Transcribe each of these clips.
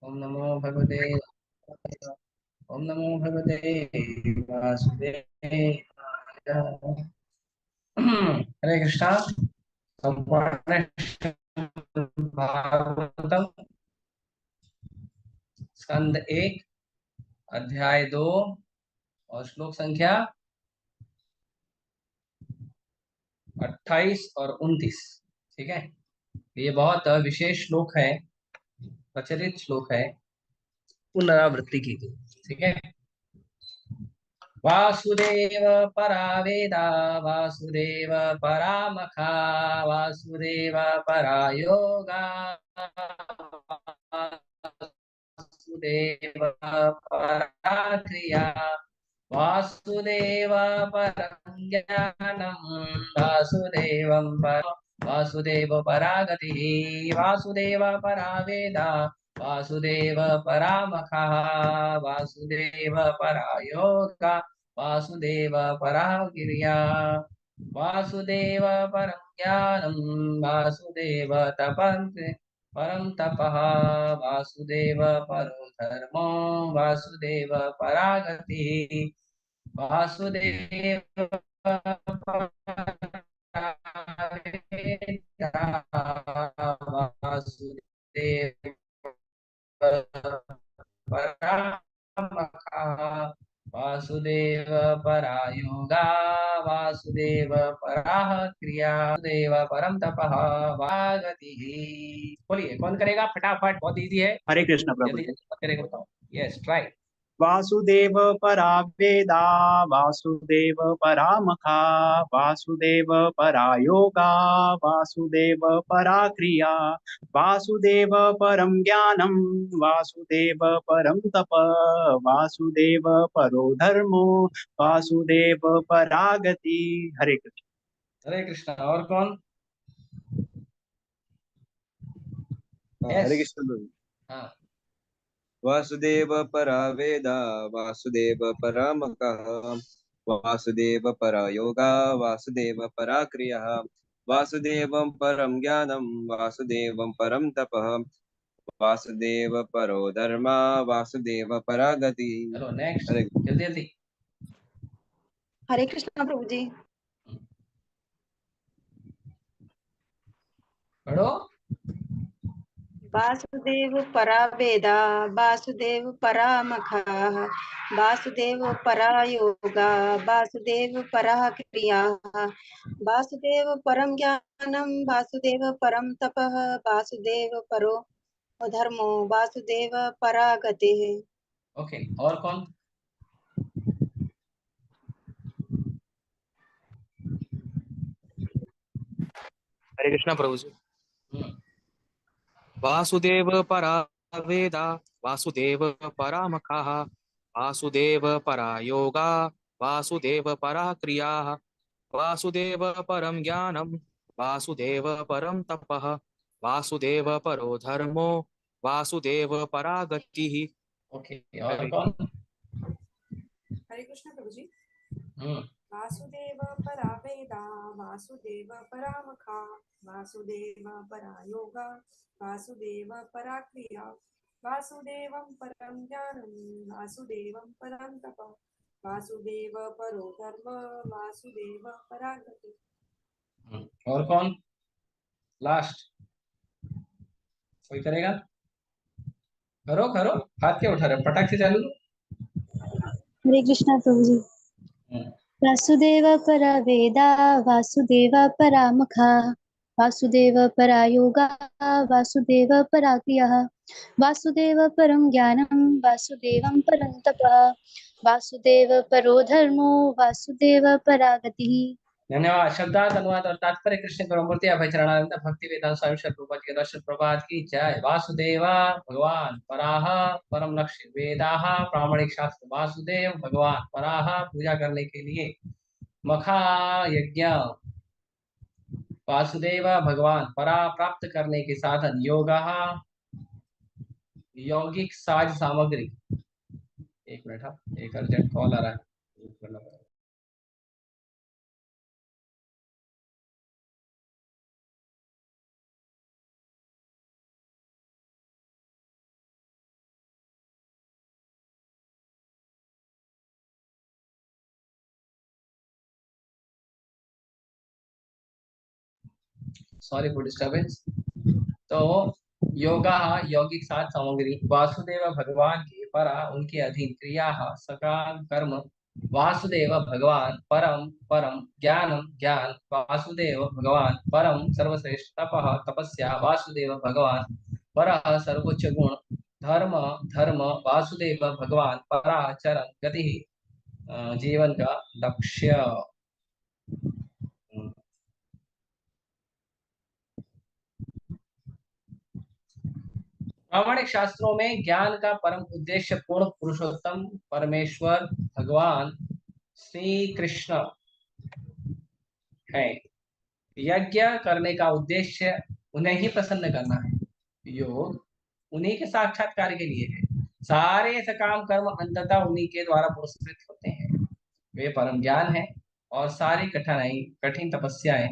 ओम नमो भगवते ओम नमो भगवते वासुदेवाय। हरे कृष्णा। संपूर्ण भागवतम स्कंद एक, अध्याय दो और श्लोक संख्या 28 और 29। ठीक है, ये बहुत विशेष श्लोक है, प्रचलित श्लोक है, पुनरावृत्ति की गई। ठीक है। वासुदेव परा वेदा, वासुदेव परा मखा, वासुदेव परा योगा, वासुदेव परा क्रिया, वासुदेव परं ज्ञानं, वासुदेवं पर वासुदेव परा गतिः, वासुदेव परा वेदा, वासुदेव परामखः, वासुदेव परा योगा, वासुदेव परा गिर्या, वासुदेव परं ज्ञानं, वासुदेव परं तपः, वासुदेव परो धर्मो, वासुदेव परा गतिः, वासुदेव परा वेदा, वासुदेव परामखः, वासुदेव परा योगा, वासुदेव पराः क्रिया, वासुदेव परम तपः, वागतिः। बोलिए कौन करेगा फटाफट, बहुत इजी है। हरे कृष्ण प्रभु जल्दी जी। जल्दी करेगा, बताओ। Yes, try. वासुदेव परा वेदा, वासुदेव परा मखा, वासुदेव परा योगा, वासुदेव परा क्रिया, वासुदेव परम ज्ञानम, वासुदेव परम तप, वासुदेव परो धर्मो, वासुदेव परा गति। हरे कृष्ण। हरे कृष्ण। और कौन? हरे यस। कृष्ण प्रभु। हाँ। वासुदेव परा वेदा, वासुदेव परामकः, वासुदेव परा योगा, वासुदेव परा क्रिया, वासुदेवं परम ज्ञानं, वासुदेवं परम तपः, वासुदेव परो धर्मा, वासुदेव परा गति। चलो नेक्स्ट, हरे जल्दी जल्दी। हरे कृष्णा प्रभु जी। पढ़ो। वासुदेव परा वेदा, वासुदेव परा मखः, वासुदेव परा योगा, वासुदेव परा क्रिया, वासुदेव परम ज्ञानम, वासुदेव परम तपः, वासुदेव परो धर्मो, वासुदेव परा गतिः। ओके, और कौन? हरे कृष्णा प्रभु जी। हम्म, वासुदेव परा वेदा, वासुदेव परा मखः, वासुदेव परा योगा, वासुदेव परा क्रिया, वासुदेव परम ज्ञानम, वासुदेव परम तपः, वासुदेव परो धर्मो, वासुदेव परा गतिः। ओके, और हरे कौन? हरे कृष्ण प्रभु जी। हम्म, वासुदेव परा वेदा, वासुदेव परा मखा, वासुदेव परा योगा, वासुदेव परा क्रिया, वासुदेवं परम ज्ञानं, वासुदेवं परम तप, वासुदेव परो धर्म, वासुदेव परा गति। और कौन? लास्ट कोई करेगा? करो करो, हाथ क्या उठा रहे हो? पटाख से चालू। हरे कृष्णा प्रभु जी। हम्म, वासुदेव परा वेदा, वासुदेव परा मखा, वासुदेव परा योगा, वासुदेव परा क्रिया, वासुदेव परम ज्ञानम, वासुदेवं परम तपः, वासुदेव परो धर्मो, वासुदेव परा गतिः। धन्यवाद। शब्दार्थ अनुवाद और तात्पर्य कृष्ण परमूर्ति अभय चरणानंद भक्ति वेदांत स्वामी श्री प्रभुपाद के दर्शन प्रभात की जय। वासुदेवा भगवान पराह परम लक्ष्य वेदाह प्रामाणिक शास्त्र, वासुदेव भगवान पराह पूजा करने के लिए मखा यज्ञ, वासुदेव भगवान परा प्राप्त करने के साधन, योगा यौगिक साज सामग्री। एक मिनट, हाँ, एक अर्जेंट कॉल आ रहा है। Sorry for disturbance. तो योगा यौगिक सात सामग्री वासुदेव भगवान के परा उनके अधीन क्रिया सकाम कर्म वासुदेव भगवान परम परम ज्ञानम ज्ञान वासुदेव भगवान परम सर्वश्रेष्ठ तपस्या वासुदेव भगवान परः सर्वोच्च गुण धर्म धर्म वासुदेव भगवान पराचरण गति जीवन का लक्ष्य। प्रामाणिक शास्त्रों में ज्ञान का परम उद्देश्य पूर्ण पुरुषोत्तम परमेश्वर भगवान श्री कृष्ण है। यज्ञ करने का उद्देश्य उन्हें ही प्रसन्न करना है। योग उन्हीं के साक्षात्कार के लिए है। सारे सकाम कर्म अंततः उन्हीं के द्वारा पुरस्कृत होते हैं। वे परम ज्ञान है और सारी कठिन तपस्याएं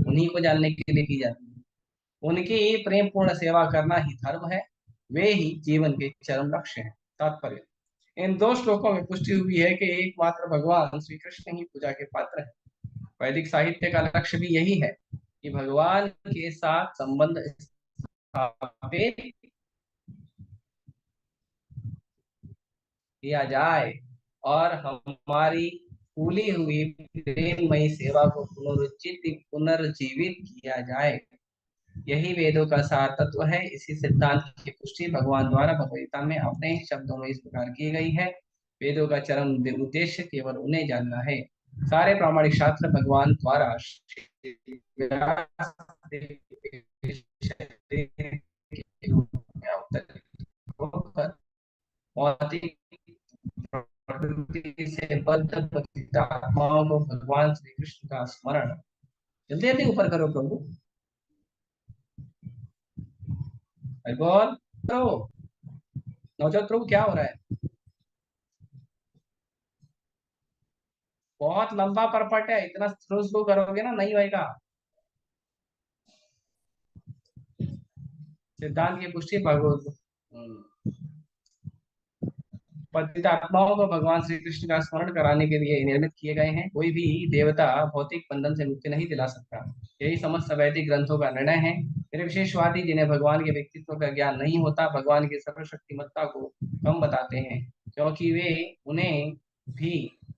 उन्हीं को जानने के लिए की जाती है। उनकी प्रेम पूर्ण सेवा करना ही धर्म है। वे ही जीवन के चरम लक्ष्य हैं। तात्पर्य इन दो श्लोकों में पुष्टि हुई है कि एकमात्र भगवान श्री कृष्ण ही पूजा के पात्र हैं। वैदिक साहित्य का लक्ष्य भी यही है कि भगवान के साथ संबंध स्थापित किया जाए और हमारी फूली हुई प्रेममयी सेवा को पुनर्जीवित किया जाए। यही वेदों का सार तत्व है। इसी सिद्धांत की पुष्टि भगवान द्वारा भगवद्गीता में अपने शब्दों में इस प्रकार की गई है। वेदों का चरम उद्देश्य केवल उन्हें जानना है। सारे प्रामाणिक शास्त्र भगवान द्वारा से बद्ध पतित आत्माओं को भगवान श्री कृष्ण का स्मरण जल्दी जल्दी ऊपर करो प्रभु। बोल करो नवजोत प्रभु क्या हो रहा है? बहुत लंबा परपट है। इतना स्लो स्लो करोगे ना नहीं होएगा। सिद्धांत की पुष्टि भगवत पतित आत्माओं को भगवान श्री कृष्ण का स्मरण कराने के लिए निर्मित किए गए हैं। कोई भी देवता भौतिक बंधन से मुक्ति नहीं दिला सकता। यही समस्त वैदिक ग्रंथों का निर्णय है। फिर विशेषवादी जिन्हें भगवान के व्यक्तित्व का ज्ञान नहीं होता भगवान की सर्वशक्तिमत्ता को कम बताते हैं क्योंकि वे उन्हें भी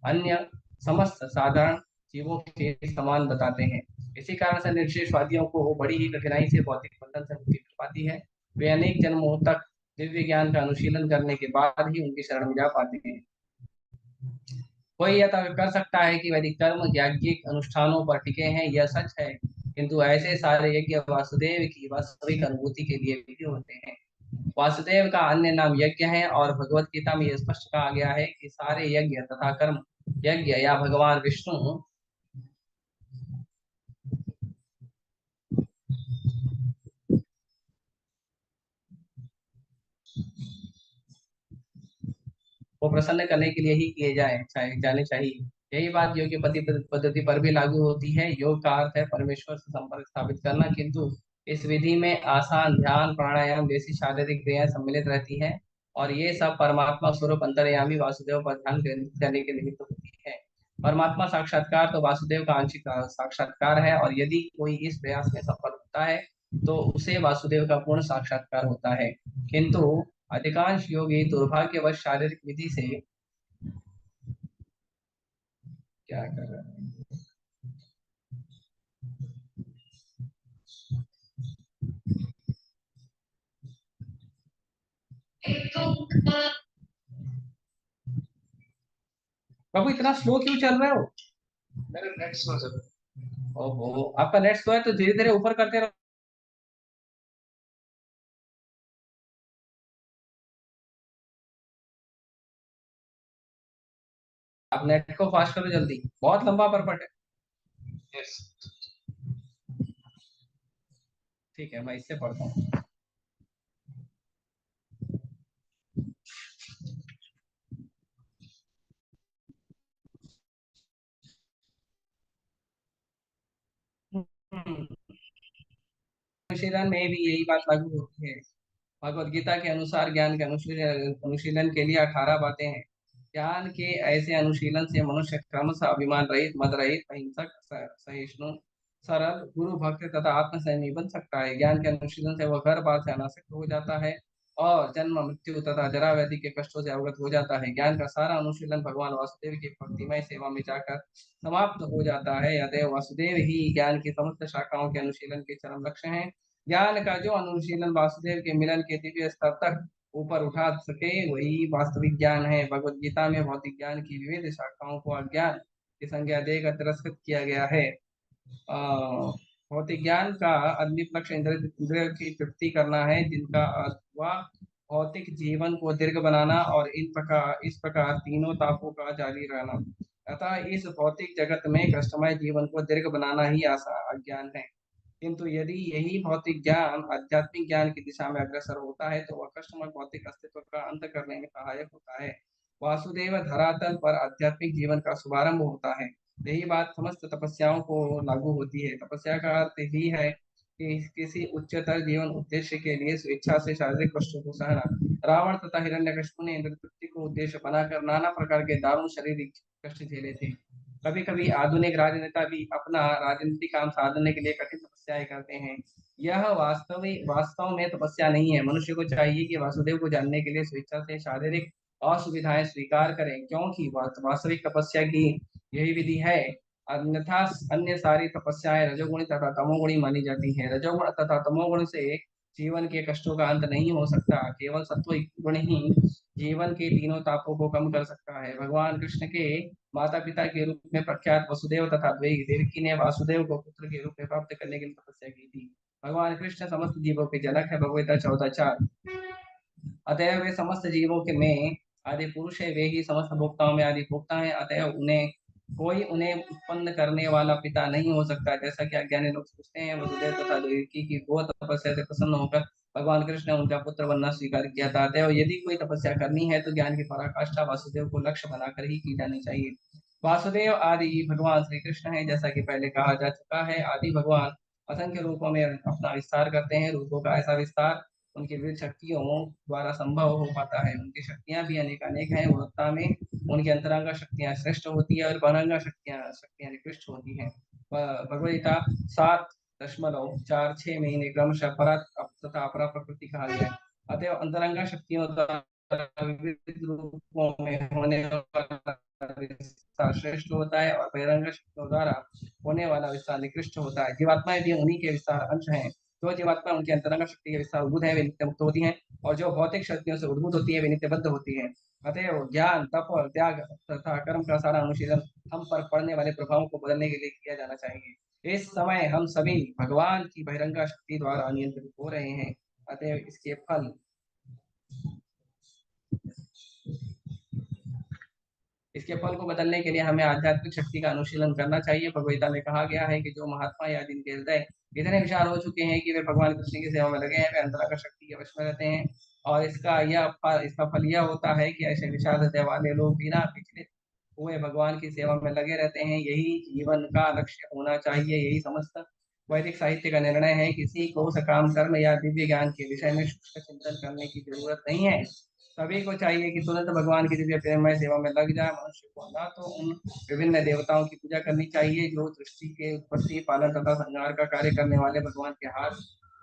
अन्य समस्त साधारण जीवों के समान बताते हैं। इसी कारण से निर्विशेषवादियों को बड़ी ही कठिनाई से भौतिक बंधन से मुक्ति मिल पाती है। वे अनेक जन्मों तक दिव्य ज्ञान का अनुशीलन करने के बाद ही उनकी शरण में जा पाते हैं। कोई यह तर्क कर सकता है कि वैदिक कर्म याज्ञिक अनुष्ठानों पर टिके हैं। यह सच है किंतु ऐसे सारे यज्ञ वासुदेव की वास्तविक अनुभूति के लिए भी होते हैं। वासुदेव का अन्य नाम यज्ञ है और भगवत गीता में यह स्पष्ट कहा गया है कि सारे यज्ञ तथा कर्म यज्ञ या भगवान विष्णु को प्रसन्न करने के लिए ही किए जाने चाहिए। यही बात योग की पद्धति पर भी लागू होती है। योग का अर्थ है परमेश्वर से संपर्क स्थापित करना किंतु इस विधि में आसान ध्यान प्राणायाम जैसी शारीरिक क्रियाएं सम्मिलित रहती हैं और ये सब परमात्मा स्वरूप अंतर्यामी वासुदेव पर ध्यान केंद्रित करने के निमित्त होती है। परमात्मा साक्षात्कार तो वासुदेव का आंशिक साक्षात्कार है और यदि कोई इस प्रयास में सफल होता है तो उसे वासुदेव का पूर्ण साक्षात्कार होता है। किंतु अधिकांश योगी दुर्भाग्यवश शारीरिक विधि से क्या कर रहे हैं? बाबू इतना स्लो क्यों चल रहे हो? मेरा नेट स्लो चल रहा है। ओहो आपका नेट स्लो है तो धीरे धीरे ऊपर करते रहो। आप नेट को फास्ट करो जल्दी। बहुत लंबा परपट है। यस ठीक है मैं इससे पढ़ता हूँ। अनुशीलन में भी यही बात लागू होती है। भगवत गीता के अनुसार ज्ञान के अनुशीलन के लिए 18 बातें हैं। ज्ञान के ऐसे अनुशीलन से मनुष्य क्रमशः अभिमान रहित मद रहित अहिंसक सहिष्णु सरल गुरु भक्त तथा आत्मसंयमी बन सकता है। ज्ञान के अनुशीलन से वह घर बार से अनासक्त हो जाता है और जन्म मृत्यु तथा जरा व्याधि के कष्टों से अवगत हो जाता है। ज्ञान का सारा अनुशीलन भगवान वासुदेव की भक्तिमय सेवा में जाकर समाप्त हो जाता है। अतएव वासुदेव ही ज्ञान की समस्त शाखाओं के अनुशीलन के चरम लक्ष्य हैं। ज्ञान का जो अनुशीलन वासुदेव के मिलन के दिव्य स्तर तक ऊपर उठा सके वही वास्तविक ज्ञान है। भगवत गीता में भौतिक ज्ञान की विविध शाखाओं को अज्ञान की संज्ञा देकर तिरस्कृत किया गया है। अ, भौतिक ज्ञान का अद्वित लक्ष्य इंद्रिय की तृप्ति करना है, जिनका अर्थ हुआ भौतिक जीवन को दीर्घ बनाना और इस प्रकार तीनों तापों का जारी रहना। अतः इस भौतिक जगत में कष्टमय जीवन को दीर्घ बनाना ही अज्ञान है। किंतु यदि यही भौतिक ज्ञान आध्यात्मिक ज्ञान की दिशा में अग्रसर होता है तो वह कष्टमय भौतिक अस्तित्व का अंत करने में सहायक होता है। वासुदेव धरातल पर आध्यात्मिक जीवन का शुभारंभ होता है। यही बात समस्त तपस्याओं को लागू होती है। तपस्या का अर्थ ही है कि किसी उच्चतर जीवन उद्देश्य के लिए स्वेच्छा से शारीरिक कष्टों को सहना। रावण तथा हिरण्यकशिपु ने इंद्र तृप्ति को उद्देश्य बनाकर नाना प्रकार के दारुण शारीरिक कष्ट झेले थे। कभी कभी आधुनिक राजनेता भी अपना राजनीतिक काम साधने के लिए कठिन तपस्याएं करते हैं। यह वास्तव में तपस्या नहीं है। मनुष्य को चाहिए कि वासुदेव को जानने के लिए स्वेच्छा से शारीरिक असुविधाएं स्वीकार करें, क्योंकि वास्तविक तपस्या की यही विधि है। अन्यथा अन्य सारी तपस्याएं रजोगुणी तथा तमोगुणी मानी जाती हैं। रजोगुण तथा तमोगुण से जीवन के कष्टों का अंत नहीं हो सकता। केवल सत्व गुण ही जीवन के तीनों तापों को कम कर सकता है। भगवान कृष्ण के माता पिता के रूप में प्रख्यात वसुदेव तथा देवकी ने वासुदेव को पुत्र के रूप में प्राप्त करने के लिए तपस्या की थी। भगवान कृष्ण समस्त जीवों के जनक है। भगवत 14:4। अतएव वे समस्त जीवों के में आदि पुरुष है। वे ही समस्त भोक्ताओं में आदि भोक्ता है। अतएव उन्हें उत्पन्न करने वाला पिता नहीं हो सकता। जैसा कि अज्ञानी लोग सोचते हैं, वसुदेव तथा देवकी की घोर तपस्या से प्रसन्न होकर भगवान कृष्ण ने उनका पुत्र बनना स्वीकार किया था। अतएव यदि कोई तपस्या करनी है तो ज्ञान की पराकाष्ठा वासुदेव को लक्ष्य बनाकर ही की जानी चाहिए। वासुदेव आदि भगवान श्री कृष्ण है। जैसा कि पहले कहा जा चुका है, आदि भगवान असंख्य रूपों में अपना विस्तार करते हैं। रूपों का ऐसा विस्तार उनकी विविध शक्तियों द्वारा संभव हो पाता है। उनकी शक्तियां भी अनेकानेक हैं। गुणवत्ता में उनकी अंतरंगा शक्तियां श्रेष्ठ होती है और बहिरंगा शक्तियां निकृष्ट होती हैं। भगवद गीता 7.46 में इन्हें क्रमशः परा तथा अपरा प्रकृति कहा गया है। अतएव अंतरंगा शक्तियों द्वारा विविध रूपों में होने वाला विस्तार श्रेष्ठ होता है और बहिरंग शक्तियों द्वारा होने वाला विस्तार निकृष्ट होता है। जीवात्माएं भी उन्हीं के विस्तार अंश हैं। जो जीवात्मा उनकी अंतरंग शक्ति के विस्तार उद्भूत है वे नित्य मुक्त होती हैं, और जो भौतिक शक्तियों से उद्भूत होती है वे नित्यबद्ध होती हैं। अतएव ज्ञान, तप, त्याग तथा कर्म का सारा अनुशीलन हम पर पड़ने वाले प्रभावों को बदलने के लिए किया जाना चाहिए। इस समय हम सभी भगवान की बहिरंगा शक्ति द्वारा नियंत्रित हो रहे हैं। अतएव इसके फल को बदलने के लिए हमें आध्यात्मिक शक्ति का अनुशीलन करना चाहिए। भगवद में कहा गया है कि जो महात्मा या जिनके हृदय इतने विशाल हो चुके हैं कि वे भगवान कृष्ण की सेवा में लगे हैं, वे अंतरंग शक्ति के वश में रहते हैं। और इसका फल यह होता है कि ऐसे विशाल हृदय वाले लोग बिना विचलित हुए भगवान की सेवा में लगे रहते हैं। यही जीवन का लक्ष्य होना चाहिए। यही समस्त वैदिक साहित्य का निर्णय है। किसी को सकाम कर्म या दिव्य ज्ञान के विषय में शुष्क चिंतन करने की जरूरत नहीं है। सभी को चाहिए कि तुरंत भगवान की दिव्य प्रेममय सेवा में लग जाए। मनुष्य को ना तो उन विभिन्न देवताओं की पूजा करनी चाहिए जो सृष्टि के उत्पत्ति, पालन तथा संहार का कार्य करने वाले भगवान के हाथ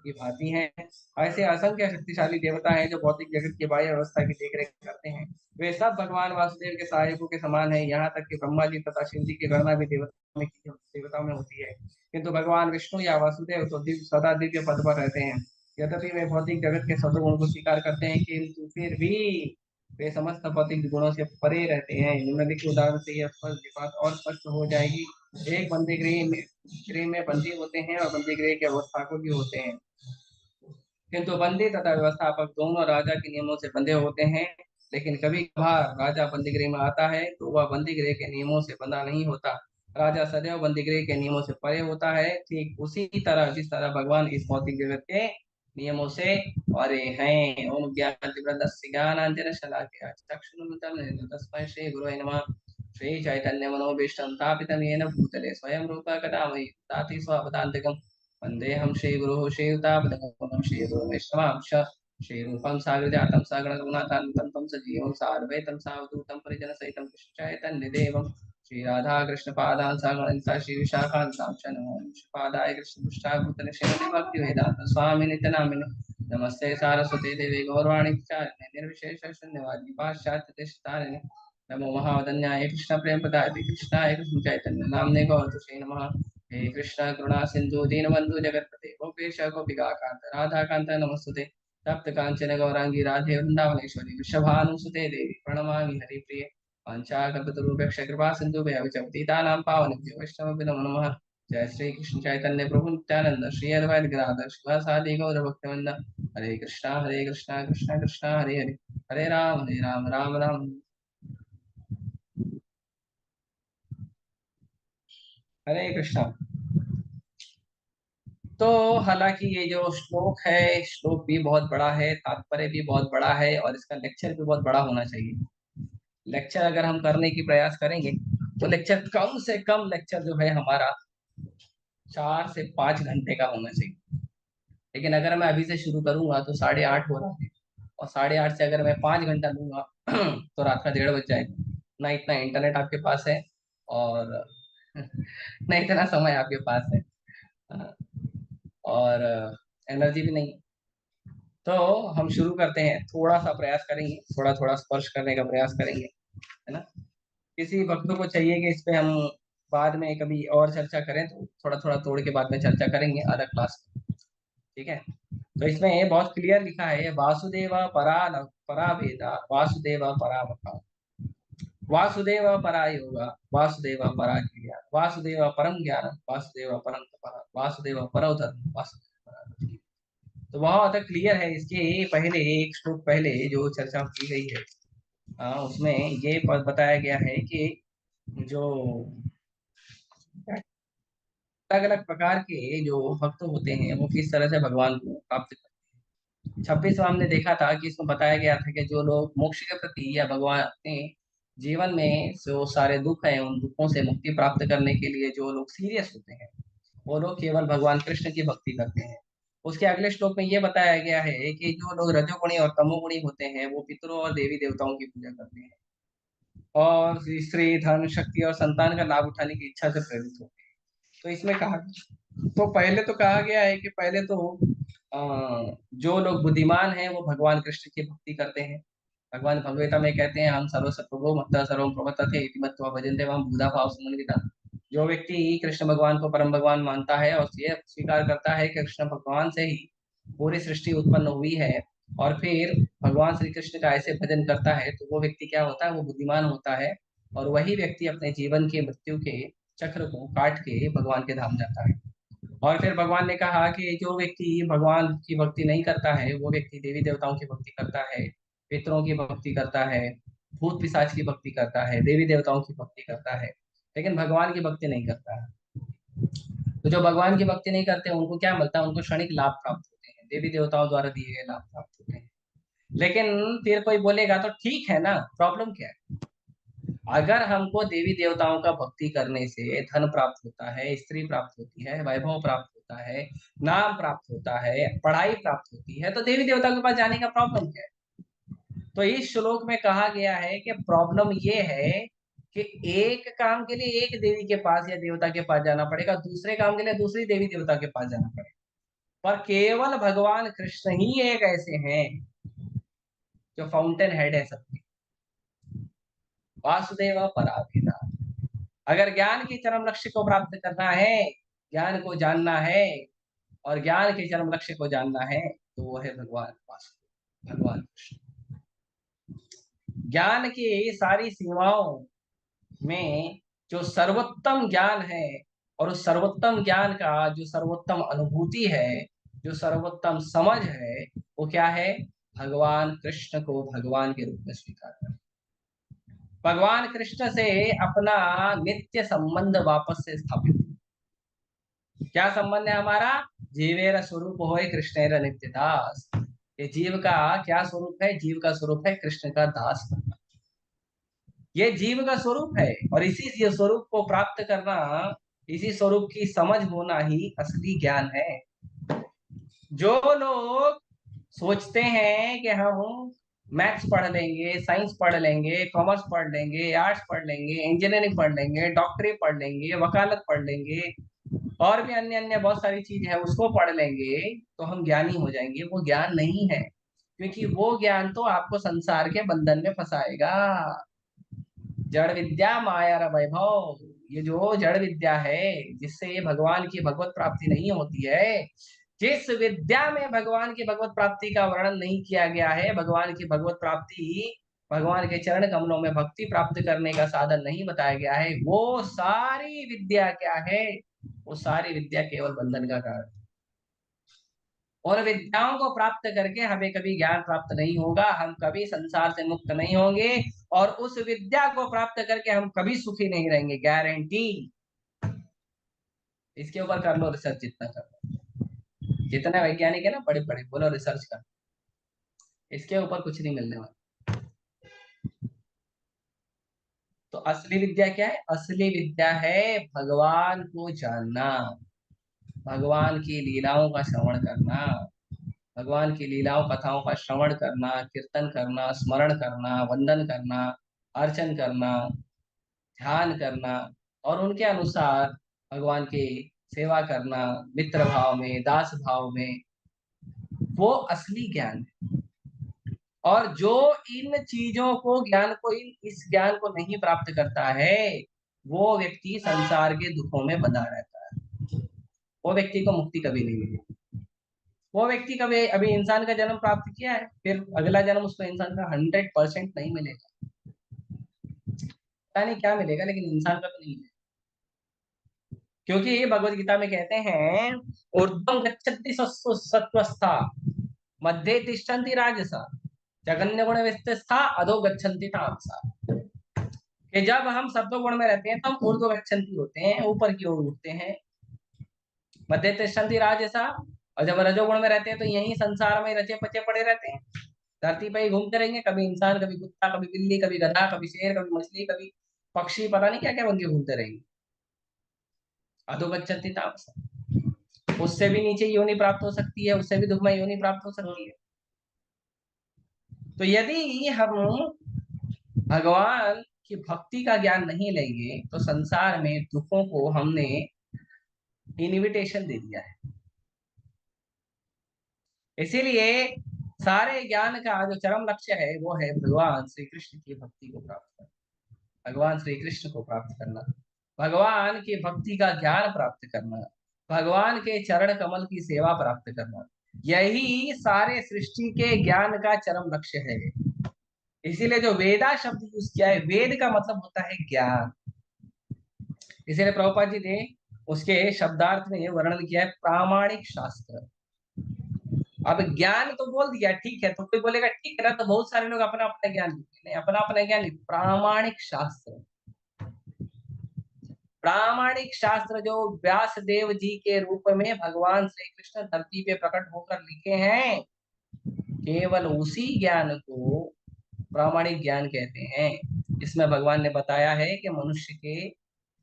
की भांति हैं। ऐसे असंख्य शक्तिशाली देवता हैं जो भौतिक जगत की बाह्य अवस्था की देखरेख करते हैं। वे सब भगवान वासुदेव के सहायकों के समान है। यहाँ तक कि ब्रह्मा जी तथा शिव जी की गणना भी देवताओं में होती है। किंतु भगवान विष्णु या वासुदेव तो सदा दिव्य पद पर रहते हैं। यद्यपि वे भौतिक जगत के सदगुण को स्वीकार करते हैं, किंतु फिर भी वे समस्त भौतिक गुणों से परे रहते हैं। निम्नलिखित उदाहरण से यह बात और स्पष्ट हो जाएगी। एक बंदी गृह में बंदी होते हैं और बंदी गृह के व्यवस्थापक भी होते हैं। किंतु बंदी तथा व्यवस्थापक दोनों राजा के नियमों से बंधे होते हैं। लेकिन कभी कभार राजा बंदी गृह में आता है तो वह बंदी गृह के नियमों से बंधा नहीं होता। राजा सदैव बंदी गृह के नियमों से परे होता है, ठीक उसी तरह जिस तरह भगवान इस भौतिक जगत के नियमों से परे हैं। ओम ज्ञानांजन शलाकया चक्षुरुन्मिलितं तस्मै श्री गुरुवे नमः। श्री चैतन्य मनोभीष्टं स्थापितं येन भूतले स्वयं रूपः कदा मह्यं ददाति स्वपदान्तिकं। वन्देऽहं श्रीगुरुः श्रीयुतापदकमलं श्रीगुरुवैष्णवांश श्रीरूपं साग्रजातं सगणरघुनाथान्वितं तं सजीवं साद्वैतं सावधूतं परिजनसहितं कृष्णचैतन्यदेवं श्री राधा कृष्ण पादान सागणिता श्री विशाखांतां च नमो पादाय कृष्ण पुष्टाभूतले श्रीमते भक्ति वेदांत स्वामी नित्यानंद नमस्ते सारस्वती देवी गौरवाणी चारिणे निर्विशेष शून्यवादी पाश्चात्य देशतारिणे नमो महावदन्याय कृष्ण प्रेम प्रदायते कृष्णाय कृष्ण चैतन्य नामने गौरतुषे नमः। हे कृष्ण करुणा सिंधु दीनबंधु जगत्पते गोपेश गोपिका कांत राधा कांत नमस्तुते तप्त कांचन गौरांगी राधे वृंदावनेश्वरी वृषभानुसुते देवी प्रणमामि हरिप्रिये वाञ्छाकल्पतरुभ्यश्च कृपा सिन्धुभ्यः च पतितानां पावनेभ्यो वैष्णवेभ्यो नमो नमः। जय श्री कृष्ण चैतन्य प्रभु नित्यानंद श्री अद्वैत गदाधर शिवासादि गौर भक्तवृंद हरे कृष्णा कृष्णा कृष्णा हरे हरे हरे राम राम राम हरे कृष्णा। तो हालांकि ये जो श्लोक है, श्लोक भी बहुत बड़ा है, तात्पर्य भी बहुत बड़ा है और इसका लेक्चर भी बहुत बड़ा होना चाहिए। लेक्चर अगर हम करने की प्रयास करेंगे तो लेक्चर कम से कम लेक्चर जो है हमारा 4 से 5 घंटे का होना चाहिए। लेकिन अगर मैं अभी से शुरू करूंगा तो 8:30 हो रहा है और 8:30 से अगर मैं 5 घंटा लूंगा तो रात का 1:30 बज जाएगा। ना इतना इंटरनेट आपके पास है और ना इतना समय आपके पास है और एनर्जी भी नहीं। तो हम शुरू करते हैं, थोड़ा सा प्रयास करेंगे, थोड़ा थोड़ा स्पर्श करने का प्रयास करेंगे, है ना। किसी भक्तों को चाहिए कि इस पे हम बाद में कभी और चर्चा करें तो थोड़ा थोड़ा तोड़ के बाद में चर्चा करेंगे अलग क्लास में, ठीक है। तो इसमें ये बहुत क्लियर लिखा है वासुदेव परा वेदा वासुदेव परामता वासुदेव परा योगा वासुदेव परा क्रिया वासुदेव परम ज्ञान वासुदेव परम तपः वासुदेव परम धर्म वासुदेव परा भक्ति। तो बहुत क्लियर है। इसके पहले एक श्लोक पहले जो चर्चा की गई है उसमें ये बताया गया है कि जो अलग अलग प्रकार के जो भक्त होते हैं वो किस तरह से भगवान को प्राप्त करते हैं। 26वां हमने देखा था कि इसमें बताया गया था कि जो लोग मोक्ष के प्रति या भगवान अपने जीवन में जो सारे दुख हैं उन दुखों से मुक्ति प्राप्त करने के लिए जो लोग सीरियस होते हैं वो लोग केवल भगवान कृष्ण की भक्ति करते हैं। उसके अगले श्लोक में ये बताया गया है कि जो लोग रजोगुणी और तमोगुणी होते हैं वो पितरों और देवी देवताओं की पूजा करते हैं और स्त्री धन शक्ति और संतान का लाभ उठाने की इच्छा से प्रेरित होते हैं। तो इसमें कहा, तो पहले तो कहा गया है कि पहले तो जो लोग बुद्धिमान हैं वो भगवान कृष्ण की भक्ति करते हैं। भगवान भगवता में कहते हैं हम सर्वसत्वो मत्तः सर्वं प्रवर्तते इति मत्वा भजन्ते मां बुधा भाव समन्विता। जो व्यक्ति कृष्ण भगवान को परम भगवान मानता है और ये स्वीकार करता है कि कृष्ण भगवान से ही पूरी सृष्टि उत्पन्न हुई है और फिर भगवान श्री कृष्ण का ऐसे भजन करता है तो वो व्यक्ति क्या होता है, वो बुद्धिमान होता है और वही व्यक्ति अपने जीवन के मृत्यु के चक्र को काट के भगवान के धाम जाता है। और फिर भगवान ने कहा कि जो व्यक्ति भगवान की भक्ति नहीं करता है वो व्यक्ति देवी देवताओं की भक्ति करता है, पितरों की भक्ति करता है, भूत पिशाच की भक्ति करता है, देवी देवताओं की भक्ति करता है, लेकिन भगवान की भक्ति नहीं करता है। तो जो भगवान की भक्ति नहीं करते उनको क्या मिलता है, उनको क्षणिक लाभ प्राप्त होते हैं, देवी देवताओं द्वारा दिए गए लाभ प्राप्त होते हैं। लेकिन फिर कोई बोलेगा तो ठीक है ना, प्रॉब्लम क्या है? अगर हमको देवी देवताओं का भक्ति करने से धन प्राप्त होता है, स्त्री प्राप्त होती है, वैभव प्राप्त होता है, नाम प्राप्त होता है, पढ़ाई प्राप्त होती है, तो देवी देवता के पास जाने का प्रॉब्लम क्या है? तो इस श्लोक में कहा गया है कि प्रॉब्लम ये है कि एक काम के लिए एक देवी के पास या देवता के पास जाना पड़ेगा, दूसरे काम के लिए दूसरी देवी देवता के पास जाना पड़ेगा। पर केवल भगवान कृष्ण ही एक ऐसे हैं जो फाउंटेन हेड है सबके, वासुदेव परावेदा। अगर ज्ञान के चरम लक्ष्य को प्राप्त करना है, ज्ञान को जानना है और ज्ञान के चरम लक्ष्य को जानना है तो वो है भगवान वासुदेव, भगवान कृष्ण। ज्ञान की सारी सीमाओं में जो सर्वोत्तम ज्ञान है और उस सर्वोत्तम ज्ञान का जो सर्वोत्तम अनुभूति है, जो सर्वोत्तम समझ है, वो क्या है? भगवान कृष्ण को भगवान के रूप में स्वीकार करना, भगवान कृष्ण से अपना नित्य संबंध वापस से स्थापित। क्या संबंध है हमारा? जीवेर स्वरूप होए कृष्णेर नित्य दास। ये जीव का क्या स्वरूप है? जीव का स्वरूप है कृष्ण का दास बनना। ये जीव का स्वरूप है और इसी स्वरूप को प्राप्त करना, इसी स्वरूप की समझ होना ही असली ज्ञान है। जो लोग सोचते हैं कि हम मैथ्स पढ़ लेंगे, साइंस पढ़ लेंगे, कॉमर्स पढ़ लेंगे, आर्ट्स पढ़ लेंगे, इंजीनियरिंग पढ़ लेंगे, डॉक्टरी पढ़ लेंगे, वकालत पढ़ लेंगे, और भी अन्य अन्य बहुत सारी चीज है, उसको पढ़ लेंगे तो हम ज्ञानी हो जाएंगे। वो ज्ञान नहीं है, क्योंकि वो ज्ञान तो आपको संसार के बंधन में फंसाएगा। जड़ विद्या माया वैभव, ये जो जड़ विद्या है जिससे ये भगवान की भगवत प्राप्ति नहीं होती है, जिस विद्या में भगवान की भगवत प्राप्ति का वर्णन नहीं किया गया है, भगवान की भगवत प्राप्ति, भगवान के चरण कमलों में भक्ति प्राप्त करने का साधन नहीं बताया गया है, वो सारी विद्या क्या है? वो सारी विद्या केवल बंधन का कारण। और विद्याओं को प्राप्त करके हमें कभी ज्ञान प्राप्त नहीं होगा, हम कभी संसार से मुक्त नहीं होंगे, और उस विद्या को प्राप्त करके हम कभी सुखी नहीं रहेंगे, गारंटी। इसके ऊपर कर लो रिसर्च, जितना कर लो, जितने वैज्ञानिक है ना बड़े बड़े, बोलो रिसर्च कर, इसके ऊपर कुछ नहीं मिलने वाला। तो असली विद्या क्या है? असली विद्या है भगवान को जानना, भगवान की लीलाओं का श्रवण करना, भगवान की लीलाओं कथाओं का श्रवण करना, कीर्तन करना, स्मरण करना, वंदन करना, अर्चन करना, ध्यान करना, और उनके अनुसार भगवान की सेवा करना, मित्र भाव में, दास भाव में, वो असली ज्ञान है। और जो इन चीजों को, ज्ञान को, इस ज्ञान को नहीं प्राप्त करता है, वो व्यक्ति संसार के दुखों में बंधा रहता है, वो व्यक्ति को मुक्ति कभी नहीं मिलेगी। वो व्यक्ति कभी अभी इंसान का जन्म प्राप्त किया है, फिर अगला जन्म उसको इंसान का 100% नहीं मिलेगा, पता नहीं क्या मिलेगा, लेकिन इंसान का तो नहीं मिलेगा। क्योंकि भगवत गीता में कहते हैं, ऊर्ध्वं गच्छन्ति सत्त्वस्था, मध्ये तिष्ठन्ति राजसा, जगन्य गुण विस्तस्था, अधो गच्छन्ति तामसा। कि जब हम सत्व गुण में रहते हैं तो हम ऊर्ध्व गच्छन्ति होते हैं, ऊपर की ओर उठते हैं, मध्य तिष्ठन्ति राजसा, और जब रजोगुण में रहते हैं तो यही संसार में रचे पचे पड़े रहते हैं, धरती पे ही घूमते रहेंगे, कभी इंसान, कभी कुत्ता, कभी बिल्ली, कभी गधा, कभी शेर, कभी मछली, कभी पक्षी, पता नहीं क्या क्या बन के घूमते रहेंगे। अधोगच्छन्ति तामसा, उससे भी नीचे योनि प्राप्त हो सकती है, उससे भी दुखमय योनि प्राप्त हो सकती है। तो यदि हम भगवान की भक्ति का ज्ञान नहीं लेंगे तो संसार में दुखों को हमने इनविटेशन दे दिया है। इसीलिए सारे ज्ञान का जो चरम लक्ष्य है वो है भगवान श्री कृष्ण की भक्ति को प्राप्त करना, भगवान श्री कृष्ण को प्राप्त करना, भगवान की भक्ति का ज्ञान प्राप्त करना, भगवान के चरण कमल की सेवा प्राप्त करना, यही सारे सृष्टि के ज्ञान का चरम लक्ष्य है। इसीलिए जो वेदा शब्द यूज किया है, वेद का मतलब होता है ज्ञान। इसीलिए प्रभुपाद जी ने उसके शब्दार्थ में वर्णन किया है प्रामाणिक शास्त्र। अब ज्ञान तो बोल दिया, ठीक है, तो कोई बोलेगा ठीक है ना, तो बहुत सारे लोग अपना अपना ज्ञान लिखते हैं, अपना अपना ज्ञान लिखते, प्रामाणिक शास्त्र। प्रामाणिक शास्त्र जो व्यास देव जी के रूप में भगवान श्री कृष्ण धरती पे प्रकट होकर लिखे हैं, केवल उसी ज्ञान को प्रामाणिक ज्ञान कहते हैं। इसमें भगवान ने बताया है कि मनुष्य के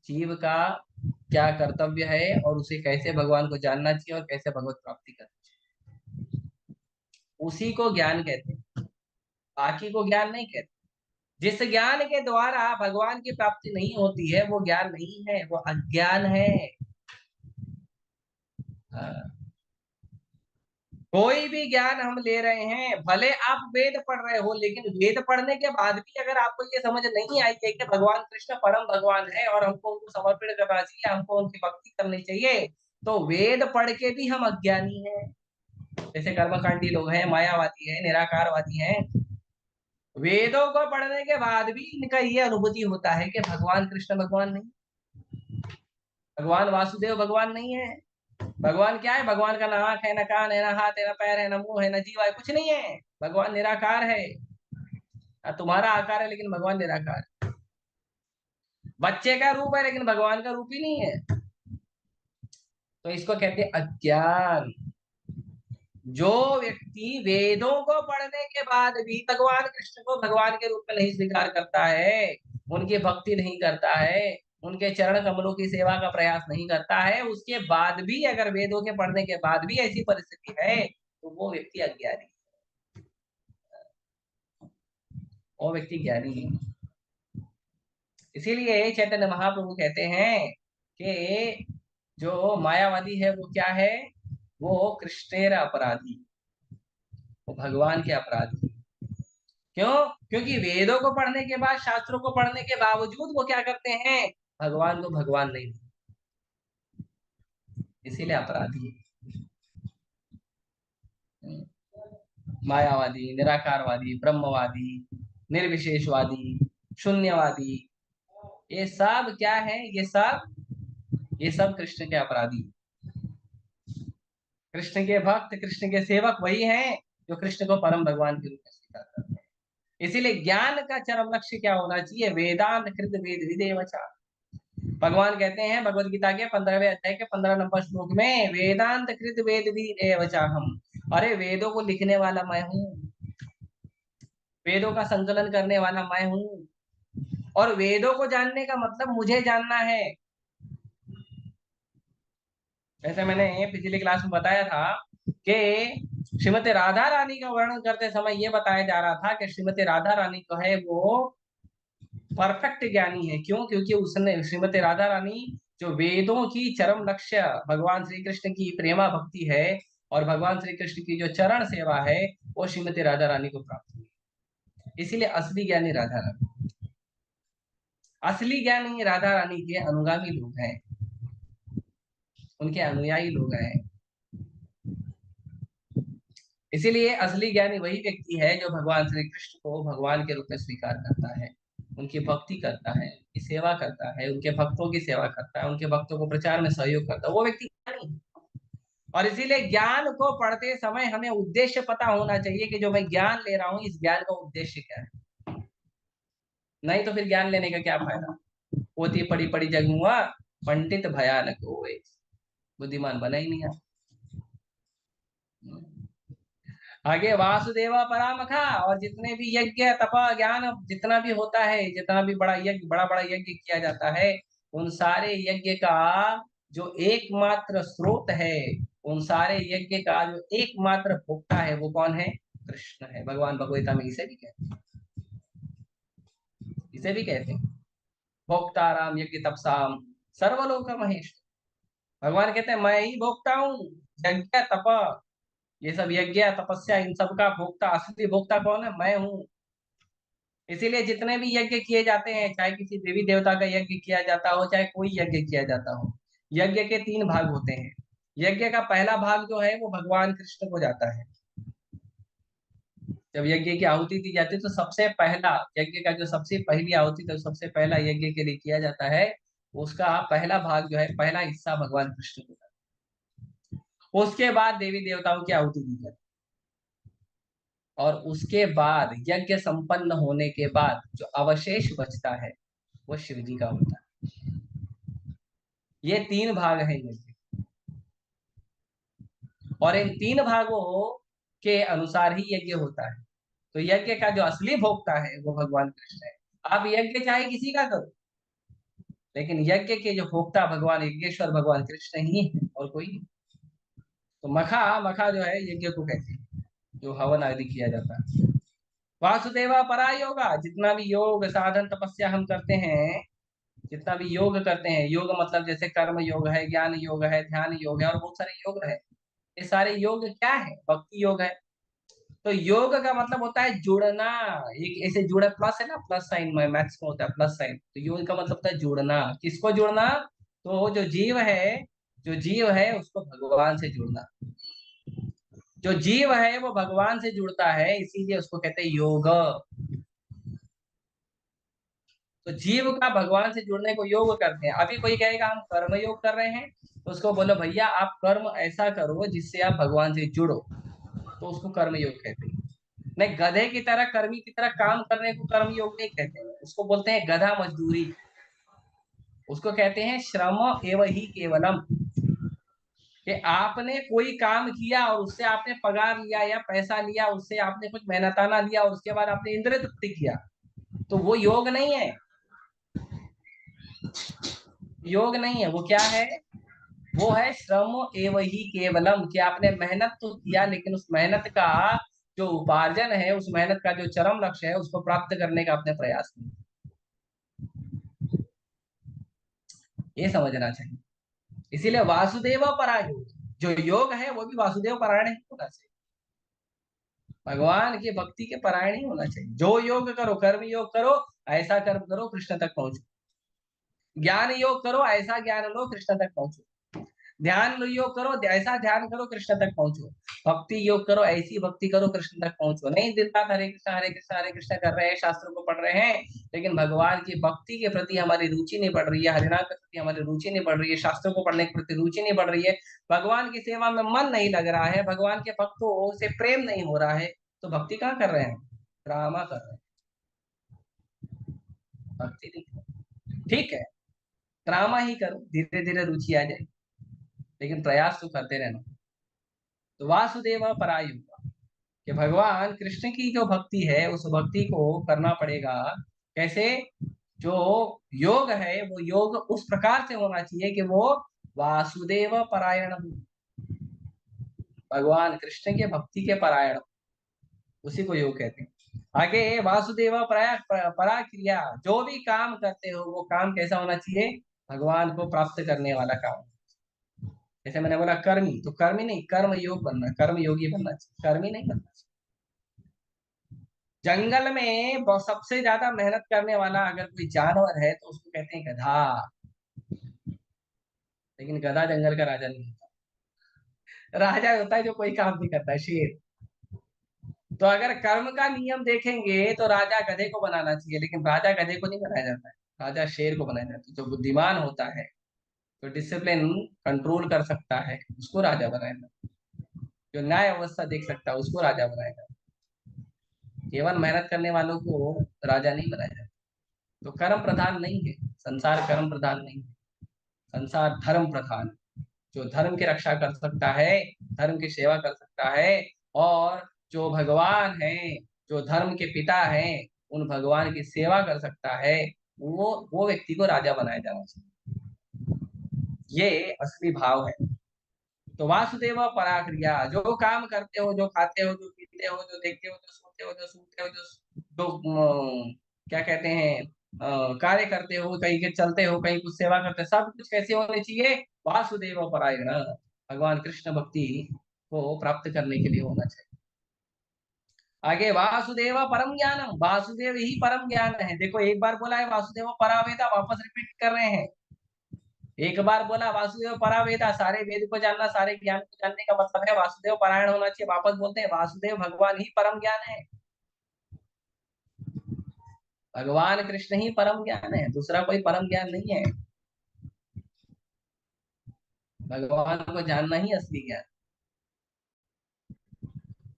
जीव का क्या कर्तव्य है, और उसे कैसे भगवान को जानना चाहिए, और कैसे भगवत प्राप्ति करनी चाहिए, उसी को ज्ञान कहते हैं, बाकी को ज्ञान नहीं कहते। जिस ज्ञान के द्वारा भगवान की प्राप्ति नहीं होती है वो ज्ञान नहीं है, वो अज्ञान है। कोई भी ज्ञान हम ले रहे हैं, भले आप वेद पढ़ रहे हो, लेकिन वेद पढ़ने के बाद भी अगर आपको ये समझ नहीं आई है कि भगवान कृष्ण परम भगवान है और हमको उनको समर्पण करना चाहिए, हमको उनकी भक्ति करनी चाहिए, तो वेद पढ़ के भी हम अज्ञानी हैं। जैसे कर्मकांडी लोग हैं, मायावादी हैं, निराकारवादी हैं, वेदों को पढ़ने के बाद भी इनका ये अनुभूति होता है कि भगवान कृष्ण भगवान नहीं, भगवान वासुदेव भगवान नहीं है। भगवान क्या है? भगवान का ना आंख है, ना कान है, ना हाथ है, ना पैर है, ना मुंह है, ना जीवा है, कुछ नहीं है। भगवान निराकार है। तुम्हारा आकार है लेकिन भगवान निराकार है। बच्चे का रूप है लेकिन भगवान का रूप ही नहीं है। तो इसको कहते हैं अज्ञान। जो व्यक्ति वेदों को पढ़ने के बाद भी भगवान कृष्ण को भगवान के रूप में नहीं स्वीकार करता है, उनकी भक्ति नहीं करता है, उनके चरण कमलों की सेवा का प्रयास नहीं करता है, उसके बाद भी अगर वेदों के पढ़ने के बाद भी ऐसी परिस्थिति है तो वो व्यक्ति अज्ञानी है। वो व्यक्ति ज्ञानी है। इसीलिए चैतन्य महाप्रभु कहते हैं कि जो मायावादी है वो क्या है, वो कृष्णेर अपराधी, वो भगवान के अपराधी। क्यों? क्योंकि वेदों को पढ़ने के बाद, शास्त्रों को पढ़ने के बावजूद वो क्या करते हैं, भगवान को भगवान नहीं, इसीलिए अपराधी है। मायावादी, निराकारवादी, ब्रह्मवादी, निर्विशेषवादी, शून्यवादी, ये सब क्या है, ये सब कृष्ण के अपराधी। कृष्ण के भक्त, कृष्ण के सेवक वही हैं जो कृष्ण को परम भगवान के रूप में स्वीकार करते हैं। इसीलिए ज्ञान का चरम लक्ष्य क्या होना चाहिए, वेदांत कृत वेद विदेवचा। भगवान कहते हैं भगवद गीता के 15वें अध्याय के 15 नंबर श्लोक में, वेदांत कृत वेद विदेवचा हम। अरे वेदों को लिखने वाला मैं हूँ, वेदों का संकलन करने वाला मैं हूँ, और वेदों को जानने का मतलब मुझे जानना है। जैसे मैंने पिछली क्लास में बताया था कि श्रीमती राधा रानी का वर्णन करते समय ये बताया जा रहा था कि श्रीमती राधा रानी जो है वो परफेक्ट ज्ञानी है। क्यों? क्योंकि उसने, श्रीमती राधा रानी जो वेदों की चरम लक्ष्य भगवान श्री कृष्ण की प्रेमा भक्ति है और भगवान श्री कृष्ण की जो चरण सेवा है, वो श्रीमती राधा रानी को प्राप्त हुई। इसीलिए असली ज्ञानी राधा रानी, असली ज्ञानी राधा रानी के अनुगामी लोग हैं, उनके अनुयायी लोग हैं। इसीलिए असली ज्ञानी वही व्यक्ति है जो भगवान श्री कृष्ण को भगवान के रूप में स्वीकार करता है, उनकी भक्ति करता है, उनकी सेवा करता है, उनके भक्तों की सेवा करता है, उनके भक्तों को प्रचार में सहयोग करता है, वो व्यक्ति ज्ञानी है। और इसीलिए ज्ञान को पढ़ते समय हमें उद्देश्य पता होना चाहिए कि जो मैं ज्ञान ले रहा हूँ, इस ज्ञान का उद्देश्य क्या है। नहीं तो फिर ज्ञान लेने का क्या फायदा। पोती पड़ी पड़ी जगमुआ, पंडित भयानक होए, बुद्धिमान बना ही नहीं आप। आगे वासुदेवा परामखा, और जितने भी यज्ञ तपा ज्ञान जितना भी होता है, जितना भी बड़ा यज्ञ, बड़ा बड़ा यज्ञ किया जाता है, उन सारे यज्ञ का जो एकमात्र स्रोत है, उन सारे यज्ञ का जो एकमात्र भोक्ता है, वो कौन है, कृष्ण है। भगवान भगवता में इसे भी कहते हैं, इसे भी कहते हैं भोक्ताराम यज्ञ तपसाम सर्वलोक महेश। भगवान कहते हैं मैं ही भोक्ता हूँ, यज्ञ तप, ये सब यज्ञ तपस्या, इन सब का भोक्ता, असली भोक्ता कौन है, मैं हूँ। इसीलिए जितने भी यज्ञ किए जाते हैं, चाहे किसी देवी देवता का यज्ञ किया जाता हो, चाहे कोई यज्ञ किया जाता हो, यज्ञ के 3 भाग होते हैं। यज्ञ का पहला भाग जो है वो भगवान कृष्ण को जाता है। जब यज्ञ की आहुति दी जाती है तो सबसे पहला यज्ञ का जो सबसे पहली आहुति, तो सबसे पहला यज्ञ के लिए किया जाता है, उसका पहला भाग जो है, पहला हिस्सा भगवान कृष्ण को जाता है। उसके बाद देवी देवताओं की आहुति दी जाती है, और उसके बाद यज्ञ संपन्न होने के बाद जो अवशेष बचता है वो शिव जी का होता है। ये 3 भाग हैं यज्ञ, और इन 3 भागों के अनुसार ही यज्ञ होता है। तो यज्ञ का जो असली भोक्ता है वो भगवान कृष्ण है। आप यज्ञ चाहे किसी का करो, लेकिन यज्ञ के जो भोक्ता भगवान यज्ञेश्वर भगवान कृष्ण ही है, और कोई नहीं। तो मखा, मखा जो है यज्ञ को कहते हैं, जो हवन आदि किया जाता है। वासुदेवा परा योगा, जितना भी योग साधन तपस्या हम करते हैं, जितना भी योग करते हैं, योग मतलब जैसे कर्म योग है, ज्ञान योग है, ध्यान योग है, और बहुत सारे योग है। ये सारे योग क्या है, भक्ति योग है। तो योग का मतलब होता है जुड़ना, एक ऐसे जुड़ा, प्लस है ना, प्लस साइन में मैथ्स में होता है प्लस साइन, तो योग का मतलब होता है जुड़ना। किसको जुड़ना, तो जो जीव है, जो जीव है उसको भगवान से जुड़ना। जो जीव है वो भगवान से जुड़ता है, इसीलिए उसको कहते हैं योग। तो जीव का भगवान से जुड़ने को योग करते हैं। अभी कोई कहेगा हम कर्म योग कर रहे हैं, तो उसको बोलो भैया आप कर्म ऐसा करो जिससे आप भगवान से जुड़ो, तो उसको कर्म योग कहते हैं। नहीं, गधे की तरह, कर्मी की तरह काम करने को कर्म योग नहीं कहते हैं, उसको बोलते हैं गधा मजदूरी, उसको कहते हैं श्रम एव ही केवलम। कि आपने कोई काम किया और उससे आपने पगार लिया या पैसा लिया, उससे आपने कुछ मेहनताना लिया और उसके बाद आपने इंद्रिय तृप्ति किया, तो वो योग नहीं है। योग नहीं है, वो क्या है, वो है श्रम एव ही केवलम, कि आपने मेहनत तो किया लेकिन उस मेहनत का जो उपार्जन है, उस मेहनत का जो चरम लक्ष्य है, उसको प्राप्त करने का अपने प्रयास में, ये समझना चाहिए। इसीलिए वासुदेव परायोग, जो योग है वो भी वासुदेव पारायण ही होना चाहिए, भगवान की भक्ति के पारायण ही होना चाहिए। जो योग करो, कर्म योग करो, ऐसा कर्म करो कृष्ण तक पहुंचो। ज्ञान योग करो, ऐसा ज्ञान लो कृष्ण तक पहुंचो। ध्यान योग करो, ऐसा ध्यान करो कृष्ण तक पहुंचो। भक्ति योग करो, ऐसी भक्ति करो कृष्ण तक पहुंचो। नहीं दिन रात हरे कृष्ण हरे कृष्ण हरे कृष्ण कर रहे हैं, शास्त्रों को पढ़ रहे हैं, लेकिन भगवान की भक्ति के प्रति हमारी रुचि नहीं बढ़ रही है, हरिनाम के प्रति हमारी रुचि नहीं बढ़ रही है, शास्त्रों को पढ़ने के प्रति रुचि नहीं बढ़ रही है, भगवान की सेवा में मन नहीं लग रहा है, भगवान के भक्तों से प्रेम नहीं हो रहा है, तो भक्ति कहाँ कर रहे हैं? ड्रामा कर रहे हैं, भक्ति नहीं। ठीक है, ड्रामा ही करो, धीरे धीरे रुचि आ जाए, लेकिन प्रयास तो करते रहना। तो वासुदेव परायुग, कि भगवान कृष्ण की जो भक्ति है, उस भक्ति को करना पड़ेगा। कैसे? जो योग है वो योग उस प्रकार से होना चाहिए कि वो वासुदेव परायण हो, भगवान कृष्ण के भक्ति के परायण, उसी को योग कहते हैं। आगे वासुदेव परा क्रिया, जो भी काम करते हो वो काम कैसा होना चाहिए? भगवान को प्राप्त करने वाला काम। जैसे मैंने बोला कर्मी, तो कर्मी नहीं, कर्म योग बनना, कर्म योगी बनना चाहिए, कर्मी नहीं बनना चाहिए। जंगल में सबसे ज्यादा मेहनत करने वाला अगर कोई जानवर है तो उसको कहते हैं गधा, लेकिन गधा जंगल का राजा नहीं होता। राजा होता है जो कोई काम नहीं करता है, शेर। तो अगर कर्म का नियम देखेंगे तो राजा गधे को बनाना चाहिए, लेकिन राजा गधे को नहीं बनाया जाता है, राजा शेर को बनाया जाता है। जो बुद्धिमान होता है, जो डिसिप्लिन कंट्रोल कर सकता है, उसको राजा बनाया जाता है। जो न्याय अवस्था देख सकता है, उसको राजा बनाया जाता है। केवल मेहनत करने वालों को राजा नहीं बनाया जाता। तो कर्म प्रधान नहीं है संसार, कर्म प्रधान नहीं है संसार, धर्म प्रधान। जो धर्म की रक्षा कर सकता है, धर्म की सेवा कर सकता है, और जो भगवान है, जो धर्म के पिता हैं, उन भगवान की सेवा कर सकता है, वो व्यक्ति को राजा बनाया जाना चाहिए। ये असली भाव है। तो वासुदेव पराक्रिया, जो काम करते हो, जो खाते हो, जो पीते हो, जो देखते हो, जो सोते हो, जो सुनते हो, क्या कहते हैं, कार्य करते हो, कहीं के चलते हो, कहीं कुछ सेवा करते हो, सब कुछ कैसे होने चाहिए? वासुदेव परायण, भगवान कृष्ण भक्ति को प्राप्त करने के लिए होना चाहिए। आगे वासुदेव परम ज्ञानम, वासुदेव ही परम ज्ञान है। देखो एक बार बोला है वासुदेव परावेदा, वापस रिपीट कर रहे हैं। एक बार बोला वासुदेव परावेदा, सारे वेद को जानना, सारे ज्ञान को जानने का मतलब है वासुदेव पारायण होना चाहिए। वापस बोलते हैं वासुदेव भगवान ही परम ज्ञान है, भगवान कृष्ण ही परम ज्ञान है, दूसरा कोई परम ज्ञान नहीं है। भगवान को जानना ही असली ज्ञान।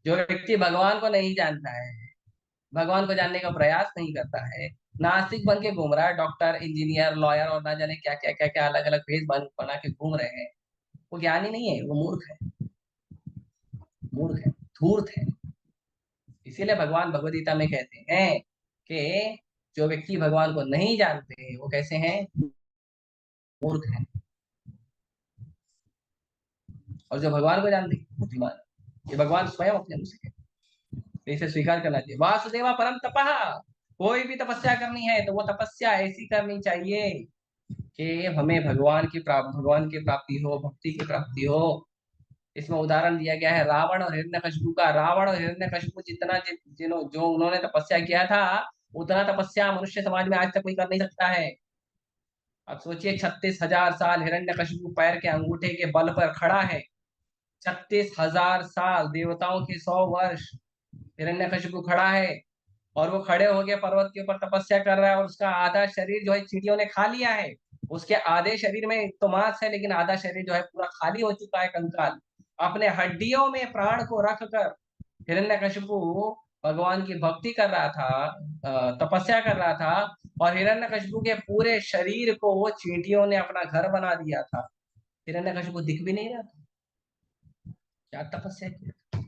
जो व्यक्ति भगवान को नहीं जानता है, भगवान को जानने का प्रयास नहीं करता है, नास्तिक बन के घूम रहा है, डॉक्टर इंजीनियर लॉयर और ना जाने क्या क्या क्या क्या अलग अलग भेष बना के घूम रहे हैं, वो ज्ञानी नहीं है, वो मूर्ख है, मूर्ख है, धूर्त है। इसीलिए भगवान भगवद गीता में कहते हैं कि जो व्यक्ति भगवान को नहीं जानते वो कैसे हैं? मूर्ख हैं। और जो भगवान को जानते बुद्धिमान है। ये भगवान स्वयं अपने मुंह से कहते हैं, इसे स्वीकार करना चाहिए। वासुदेवा परम तपः, कोई भी तपस्या करनी है तो वो तपस्या ऐसी करनी चाहिए कि हमें भगवान की प्राप्ति हो, भक्ति की प्राप्ति हो। इसमें उदाहरण दिया गया है रावण और हिरण्यकशिपु का। रावण और हिरण्यकशिपु जितना जो उन्होंने तपस्या किया था, उतना तपस्या मनुष्य समाज में आज तक कोई कर नहीं सकता है। अब सोचिए 36,000 साल हिरण्यकशिपु पैर के अंगूठे के बल पर खड़ा है, 36,000 साल, देवताओं के 100 वर्ष हिरण्यकशिपु खड़ा है, और वो खड़े हो गए पर्वत के ऊपर तपस्या कर रहा है, और उसका आधा शरीर जो है चींटियों ने खा लिया है। उसके आधे शरीर में तो मांस है, लेकिन आधा शरीर जो है पूरा खाली हो चुका है, कंकाल। अपने हड्डियों में प्राण को रखकर हिरण्यकशिपु भगवान की भक्ति कर रहा था, तपस्या कर रहा था, और हिरण्यकशिपु के पूरे शरीर को वो चींटियों ने अपना घर बना दिया था। हिरण्यकशिपु दिख भी नहीं रहा था, क्या तपस्या किया।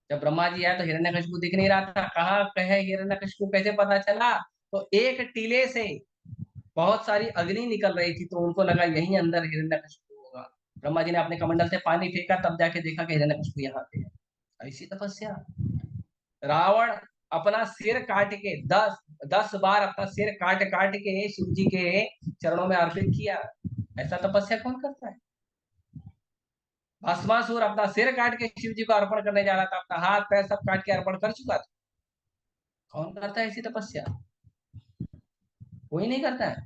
जब ब्रह्मा जी आए तो हिरण्यकशिपु दिख नहीं रहा था, कहाँ कहे हिरण्यकशिपु, कैसे पता चला? तो एक टीले से बहुत सारी अग्नि निकल रही थी, तो उनको लगा यहीं अंदर हिरण्यकशिपु होगा। ब्रह्मा जी ने अपने कमंडल से पानी फेंका, तब जाके देखा कि हिरण्यकशिपु यहाँ पे है। ऐसी तपस्या। रावण अपना सिर काट के 10 बार अपना सिर काट काट के शिव जी के चरणों में अर्पित किया। ऐसा तपस्या कौन करता है? भस्मासुर अपना सिर काट के शिव जी को अर्पण करने जा रहा था, अपना हाथ पैर सब काट के अर्पण कर चुका था। कौन करता है ऐसी तपस्या? कोई नहीं करता है।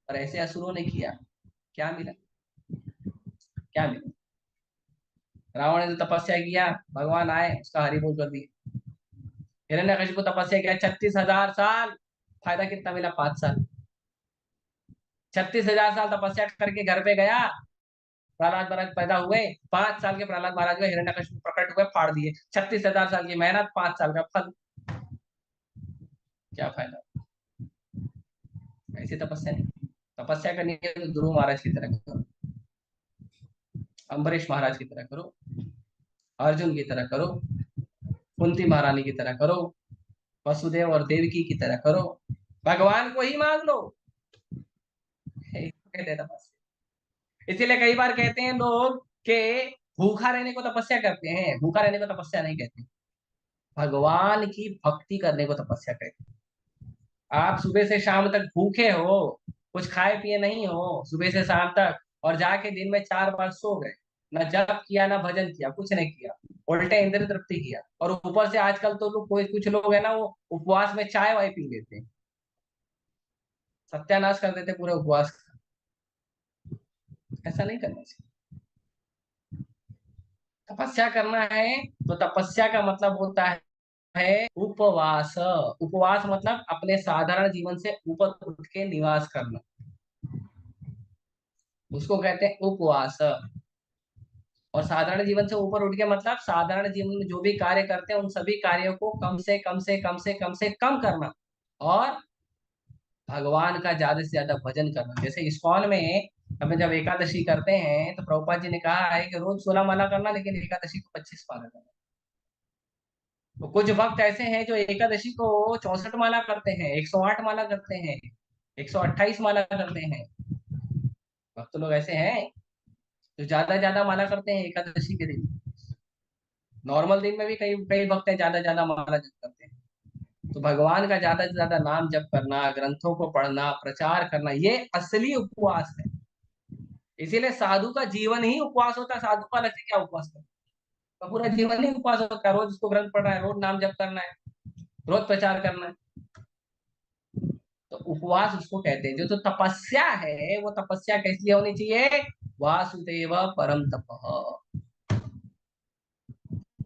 और ऐसे असुरों ने किया, क्या मिला? क्या मिला? रावण ने तो तपस्या किया, भगवान आए, उसका हरि बोल कर दिया। हिरण्यकशिपु तपस्या किया 36,000 साल, फायदा कितना मिला? 5 साल। 36,000 साल तपस्या करके घर पे गया, प्रहलाद महाराज पैदा हुए। 5 साल के प्रहलाद महाराज हुए, हिरण्यकशिपु प्रकट हुए, फाड़ दिए। 36,000 साल की मेहनत, 5 साल का फल, क्या फायदा? ऐसी तपस्या नहीं। तपस्या करनी है तो ध्रुव महाराज की तरह करो, अम्बरीश महाराज की तरह करो, अर्जुन की तरह करो, कुंती महारानी की तरह करो, वसुदेव और देवकी की तरह करो, भगवान को ही मांग लो। इसीलिए कई बार कहते हैं लोग कि भूखा रहने को तपस्या करते हैं। भूखा रहने को तपस्या नहीं कहते, भगवान की भक्ति करने को तपस्या कहते हैं। आप सुबह से शाम तक भूखे हो, कुछ खाए पिए नहीं हो सुबह से शाम तक, और जाके दिन में 4 बार सो गए, ना जप किया ना भजन किया, कुछ नहीं किया, उल्टे इंद्र तृप्ति किया। और ऊपर से आजकल तो लोग, कोई कुछ लोग है ना, वो उपवास में चाय वाय पी लेते हैं, सत्यानाश कर देते पूरे उपवास का। ऐसा नहीं करना चाहिए। तपस्या करना है तो तपस्या का मतलब होता है उपवास। उपवास मतलब अपने साधारण जीवन से ऊपर उठ के निवास करना, उसको कहते हैं उपवास। और साधारण जीवन से ऊपर उठ के मतलब साधारण जीवन में जो भी कार्य करते हैं उन सभी कार्यों को कम से कम करना, और भगवान का ज्यादा से ज्यादा भजन करना। जैसे इस्कॉन में हमें जब एकादशी करते हैं तो प्रभुपाद जी ने कहा है कि रोज 16 माला करना, लेकिन एकादशी को 25 माला करना। तो कुछ भक्त ऐसे हैं जो एकादशी को 64 माला करते हैं, 108 माला करते हैं, 128 माला करते हैं। भक्त लोग ऐसे हैं जो ज्यादा माला करते हैं एकादशी के दिन। नॉर्मल दिन में भी कई कई भक्त हैं ज्यादा ज्यादा माला जप करते हैं। तो भगवान का ज्यादा से ज्यादा नाम जप करना, ग्रंथों को पढ़ना, प्रचार करना, ये असली उपवास है। इसीलिए साधु का जीवन ही उपवास होता है। साधु का अलग से क्या उपवास करता है? तो पूरा जीवन ही उपवास होता है। रोज उसको ग्रंथ पढ़ना है, रोज नाम जप करना है, रोज प्रचार करना है। तो उपवास उसको कहते हैं। जो तो तपस्या है वो तपस्या कैसी होनी चाहिए? वासुदेव परम तपः।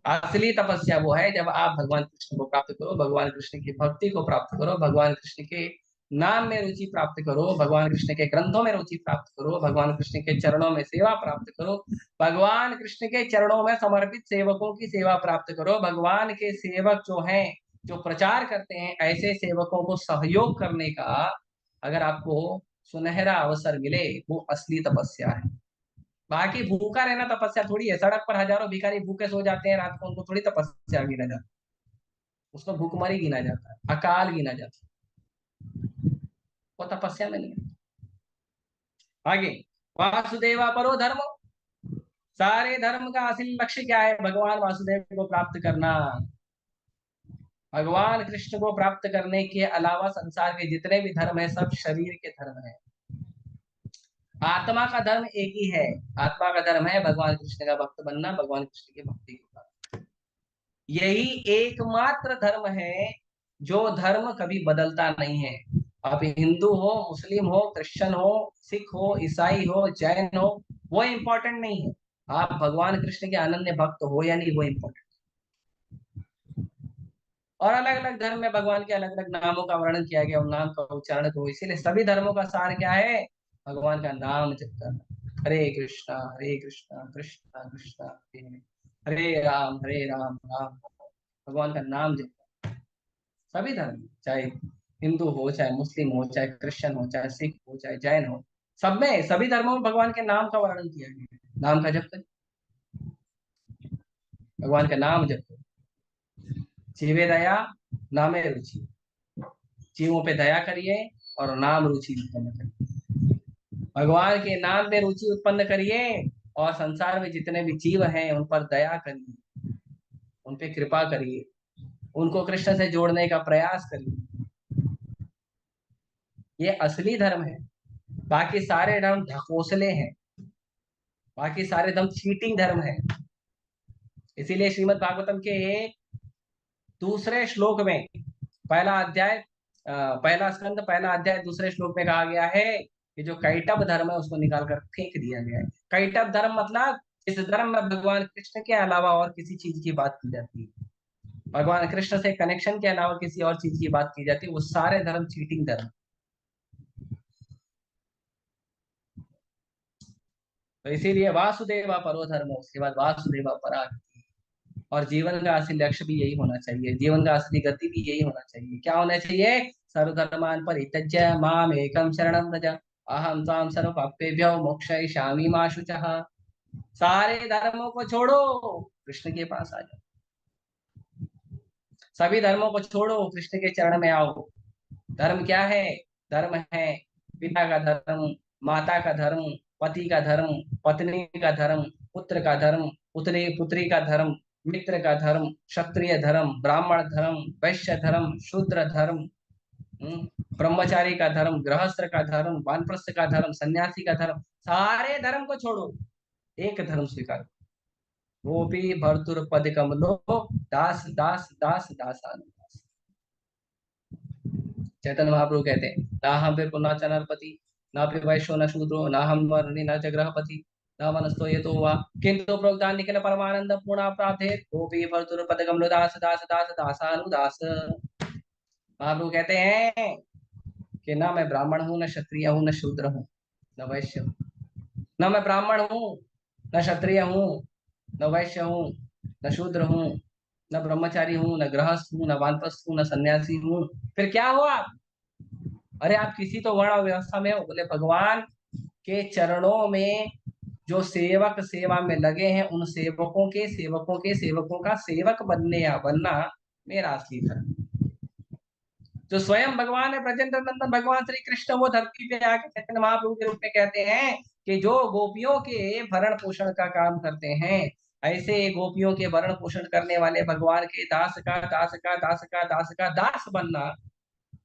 असली तपस्या वो है जब आप भगवान कृष्ण को प्राप्त करो, भगवान कृष्ण की भक्ति को प्राप्त करो, भगवान कृष्ण के नाम में रुचि प्राप्त करो, भगवान कृष्ण के ग्रंथों में रुचि प्राप्त करो, भगवान कृष्ण के चरणों में सेवा प्राप्त करो, भगवान कृष्ण के चरणों में समर्पित सेवकों की सेवा प्राप्त करो। भगवान के सेवक जो हैं, जो प्रचार करते हैं, ऐसे सेवकों को सहयोग करने का अगर आपको सुनहरा अवसर मिले, वो असली तपस्या है। बाकी भूखा रहना तपस्या थोड़ी है। सड़क पर हजारों भिखारी भूखे सो जाते हैं रात को, उनको थोड़ी तपस्या गिना जाता है, उसको भूखमरी गिना जाता है, अकाल गिना जाता है, वो तपस्या में नहीं है। आगे, वासुदेवा परो धर्म। सारे धर्म का असली लक्ष्य क्या है? भगवान वासुदेव को प्राप्त करना। भगवान कृष्ण को प्राप्त करने के अलावा संसार के जितने भी धर्म है सब शरीर के धर्म है। आत्मा का धर्म एक ही है। आत्मा का धर्म है भगवान कृष्ण का भक्त बनना, भगवान कृष्ण की भक्ति को। यही एकमात्र धर्म है जो धर्म कभी बदलता नहीं है। आप हिंदू हो, मुस्लिम हो, क्रिश्चियन हो, सिख हो, ईसाई हो, जैन हो, वो इम्पोर्टेंट नहीं है। आप भगवान कृष्ण के अनन्य भक्त हो या नहीं, वो इम्पोर्टेंट। और अलग अलग धर्म में भगवान के अलग अलग नामों का वर्णन किया गया, उन नाम का उच्चारण करो। इसीलिए सभी धर्मों का सार क्या है? भगवान का नाम जप करना। हरे कृष्णा कृष्णा कृष्णा हरे राम राम राम। भगवान का नाम जप। सभी धर्म, चाहे हिंदू हो, चाहे मुस्लिम हो, चाहे क्रिश्चियन हो, चाहे सिख हो, चाहे जैन हो, सब में, सभी धर्मों में भगवान के नाम का वर्णन किया गया है। नाम का जप करें, भगवान का नाम जप करें। जीवे दया नामे रुचि। जीवों पे दया करिए और नाम रुचि उत्पन्न करिए। भगवान के नाम में रुचि उत्पन्न करिए और संसार में जितने भी जीव हैं उन पर दया करिए, उन पे कृपा करिए। उनको कृष्ण से जोड़ने का प्रयास करिए। ये असली धर्म है। बाकी सारे धर्म ढकोसले हैं, बाकी सारे धर्म चीटिंग धर्म है। इसीलिए श्रीमद् भागवतम के दूसरे श्लोक में पहला अध्याय पहला स्कंद पहला अध्याय दूसरे श्लोक में कहा गया है कि जो कैटब धर्म है उसको निकाल कर फेंक दिया गया है। कैटब धर्म मतलब इस धर्म में भगवान कृष्ण के अलावा और किसी चीज की बात की जाती है, भगवान कृष्ण से कनेक्शन के अलावा किसी और चीज की बात की जाती है, वो सारे धर्म चीटिंग धर्म। तो इसीलिए वासुदेवा परो धर्म, उसके बाद वासुदेवा परा। और जीवन का असली लक्ष्य भी यही होना चाहिए, जीवन का असली गति भी यही होना चाहिए। क्या होना चाहिए? सर्वधर्मान् परित्यज्य माम एकम शरणं व्रज अहम त्वां सर्व पापेभ्यो मोक्षयिष्यामि मा शुचः। सारे धर्मों को छोड़ो, कृष्ण के पास आ जाओ। सभी धर्मों को छोड़ो, कृष्ण के चरण में आओ। धर्म क्या है? धर्म है पिता का धर्म, माता का धर्म, पति का धर्म, पत्नी का धर्म, पुत्र का धर्म, पुत्री पुत्री का धर्म, मित्र का धर्म, क्षत्रिय धर्म, ब्राह्मण धर्म, वैश्य धर्म, शूद्र धर्म, ब्रह्मचारी का धर्म, गृहस्थ का धर्म, वानप्रस्थ का धर्म, सन्यासी का धर्म। सारे धर्म को छोड़ो, एक धर्म स्वीकार करो। वो भी भर्तुर पद कमलो दास दास दास दासानु। चैतन्य महाप्रभु कहते हैं, ना हम पे पुना च नरपति, ना पे वैश्यो न शूद्रो, ना हम वर्णि न च ग्रहपति, न मनस्तो ये तो हुआ किंतु प्रोक्तान निखिल परमानंद पूर्णा प्राप्ते गोपी भर्तुर पद कमलो दास दास दास दासानु दास। महाप्रभु कहते हैं कि ना मैं ब्राह्मण हूँ, न क्षत्रिय हूँ, न शूद्र हूँ, न वैश्य हूँ। न मैं ब्राह्मण हूँ, न क्षत्रिय हूँ, न वैश्य हूँ, न शूद्र हूँ, न ब्रह्मचारी हूँ, न गृहस्थ हूँ, न वानप्रस्थ हूँ, न सन्यासी हूँ। फिर क्या हुआ? अरे आप किसी तो वर्ण व्यवस्था में हो। बोले भगवान के चरणों में जो सेवक सेवा में लगे हैं, उन सेवकों के सेवकों के सेवकों का सेवक बनने या बनना मेरा असली धर्म। जो स्वयं भगवान है, ब्रजेंद्र नंदन भगवान श्री कृष्ण, वो धरती पे आके चैतन्य महाप्रभु के रूप में कहते हैं कि जो गोपियों के भरण पोषण का काम करते हैं, ऐसे गोपियों के भरण पोषण करने वाले भगवान के दास का दास का दास का दास का दास बनना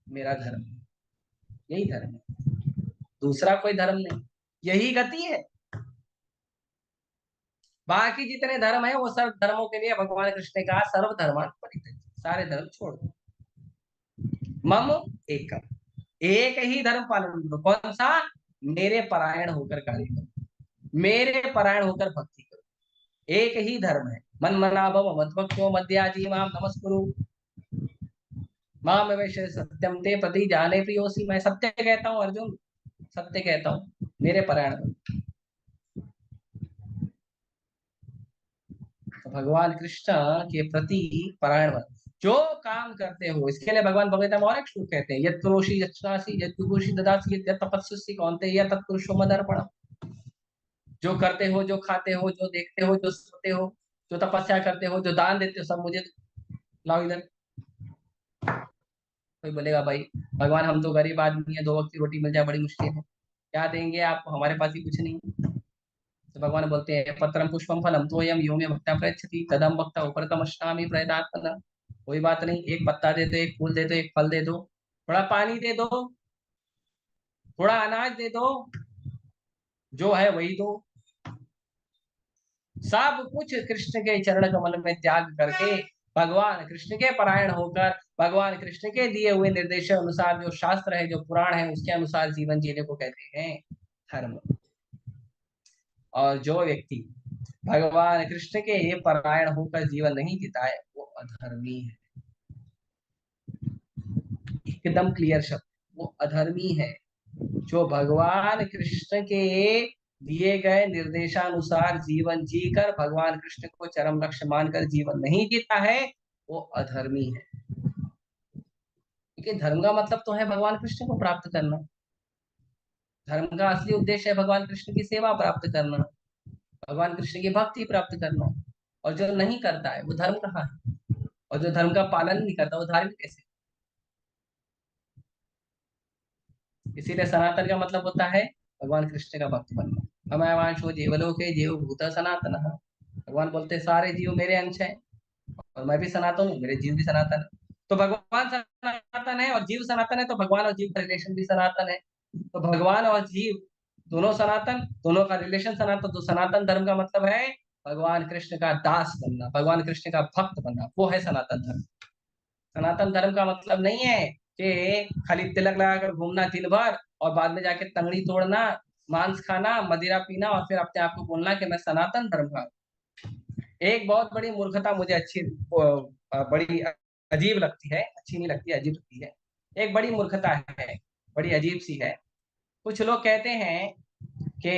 मेरा धर्म है। यही धर्म है, दूसरा कोई धर्म नहीं, यही गति है। बाकी जितने धर्म है वो सर्व धर्मों के लिए भगवान कृष्ण का सर्व धर्मान परित्यज्य, सारे धर्म छोड़ दो। मम एकम, एक ही धर्म पालन करो। कौन सा? मेरे परायण होकर कार्य करो, मेरे परायण होकर भक्ति करो। एक ही धर्म है। मन मना भव मद्भक्तो मद्याजी माम नमस्कुरु माम वैश्य सत्यम ते प्रति जाने प्रियोसी। मैं सत्य कहता हूँ अर्जुन, सत्य कहता हूँ, मेरे परायण बनो। तो भगवान कृष्ण के प्रति परायण बनो, जो काम करते हो। इसके लिए भगवान भगवत और एक श्लोक कहते हैं, यत् करोषि यच्छासि यत् जुहोषि ददासि यत् तपस्यसि कौन्तेय तत् कुरुष्व मदर्पणम्। जो करते हो, जो खाते हो, जो देखते हो, जो सोते हो, जो तपस्या करते हो, जो दान देते हो, सब मुझे लाओ इधर। कोई बोलेगा भाई भगवान हम तो गरीब आदमी है, 2 वक्त की रोटी मिल जाए बड़ी मुश्किल है, क्या देंगे आपको, हमारे पास ही कुछ नहीं। तो भगवान बोलते हैं, पत्रम पुष्पम फलम तोयम यो मे भक्त्या प्रयच्छति तदम भक्ता उपरतम अश्नामि प्रयतात्मना। कोई बात नहीं, एक पत्ता दे दो, एक फूल दे दो, एक फल दे दो, थोड़ा पानी दे दो, थोड़ा अनाज दे दो, जो है वही दो। सब कुछ कृष्ण के चरण कमल में त्याग करके भगवान कृष्ण के परायण होकर भगवान कृष्ण के दिए हुए निर्देश अनुसार, जो शास्त्र है, जो पुराण है, उसके अनुसार जीवन जीने को कहते हैं धर्म। और जो व्यक्ति भगवान कृष्ण के परायण होकर जीवन नहीं जीता है वो अधर्मी है। एकदम क्लियर शब्द, वो अधर्मी है। जो भगवान कृष्ण के दिए गए निर्देशानुसार जीवन जीकर भगवान कृष्ण को चरम लक्ष्य मानकर जीवन नहीं जीता है वो अधर्मी है। क्योंकि धर्म का मतलब तो है भगवान कृष्ण को प्राप्त करना। धर्म का असली उद्देश्य है भगवान कृष्ण की सेवा प्राप्त करना, भगवान कृष्ण की भक्ति प्राप्त करना। और जो नहीं करता है वो धर्म कहाँ है? और जो धर्म का पालन नहीं करता वो धार्मिक कैसे? इसीलिए सनातन का मतलब होता है भगवान कृष्ण का भक्त बनना। अमैवांशो जीवलोके जीव भूत सनातन। भगवान बोलते सारे जीव मेरे अंश हैं और मैं भी सनातन हूँ, मेरे जीव भी सनातन है। तो भगवान सनातन है और जीव सनातन है, तो भगवान और जीव का रिलेशन भी सनातन है। तो भगवान और जीव दोनों सनातन, दोनों का रिलेशन सनातन। तो सनातन धर्म का मतलब है भगवान कृष्ण का दास बनना, भगवान कृष्ण का भक्त बनना, वो है सनातन धर्म। सनातन धर्म का मतलब नहीं है कि खाली तिलक लगाकर घूमना दिन भर और बाद में जाके तंगड़ी तोड़ना, मांस खाना, मदिरा पीना और फिर अपने आप को बोलना कि मैं सनातन धर्म का। एक बहुत बड़ी मूर्खता मुझे बड़ी अजीब लगती है, अच्छी नहीं लगती, अजीब लगती है। एक बड़ी मूर्खता है, बड़ी अजीब सी है। कुछ लोग कहते हैं कि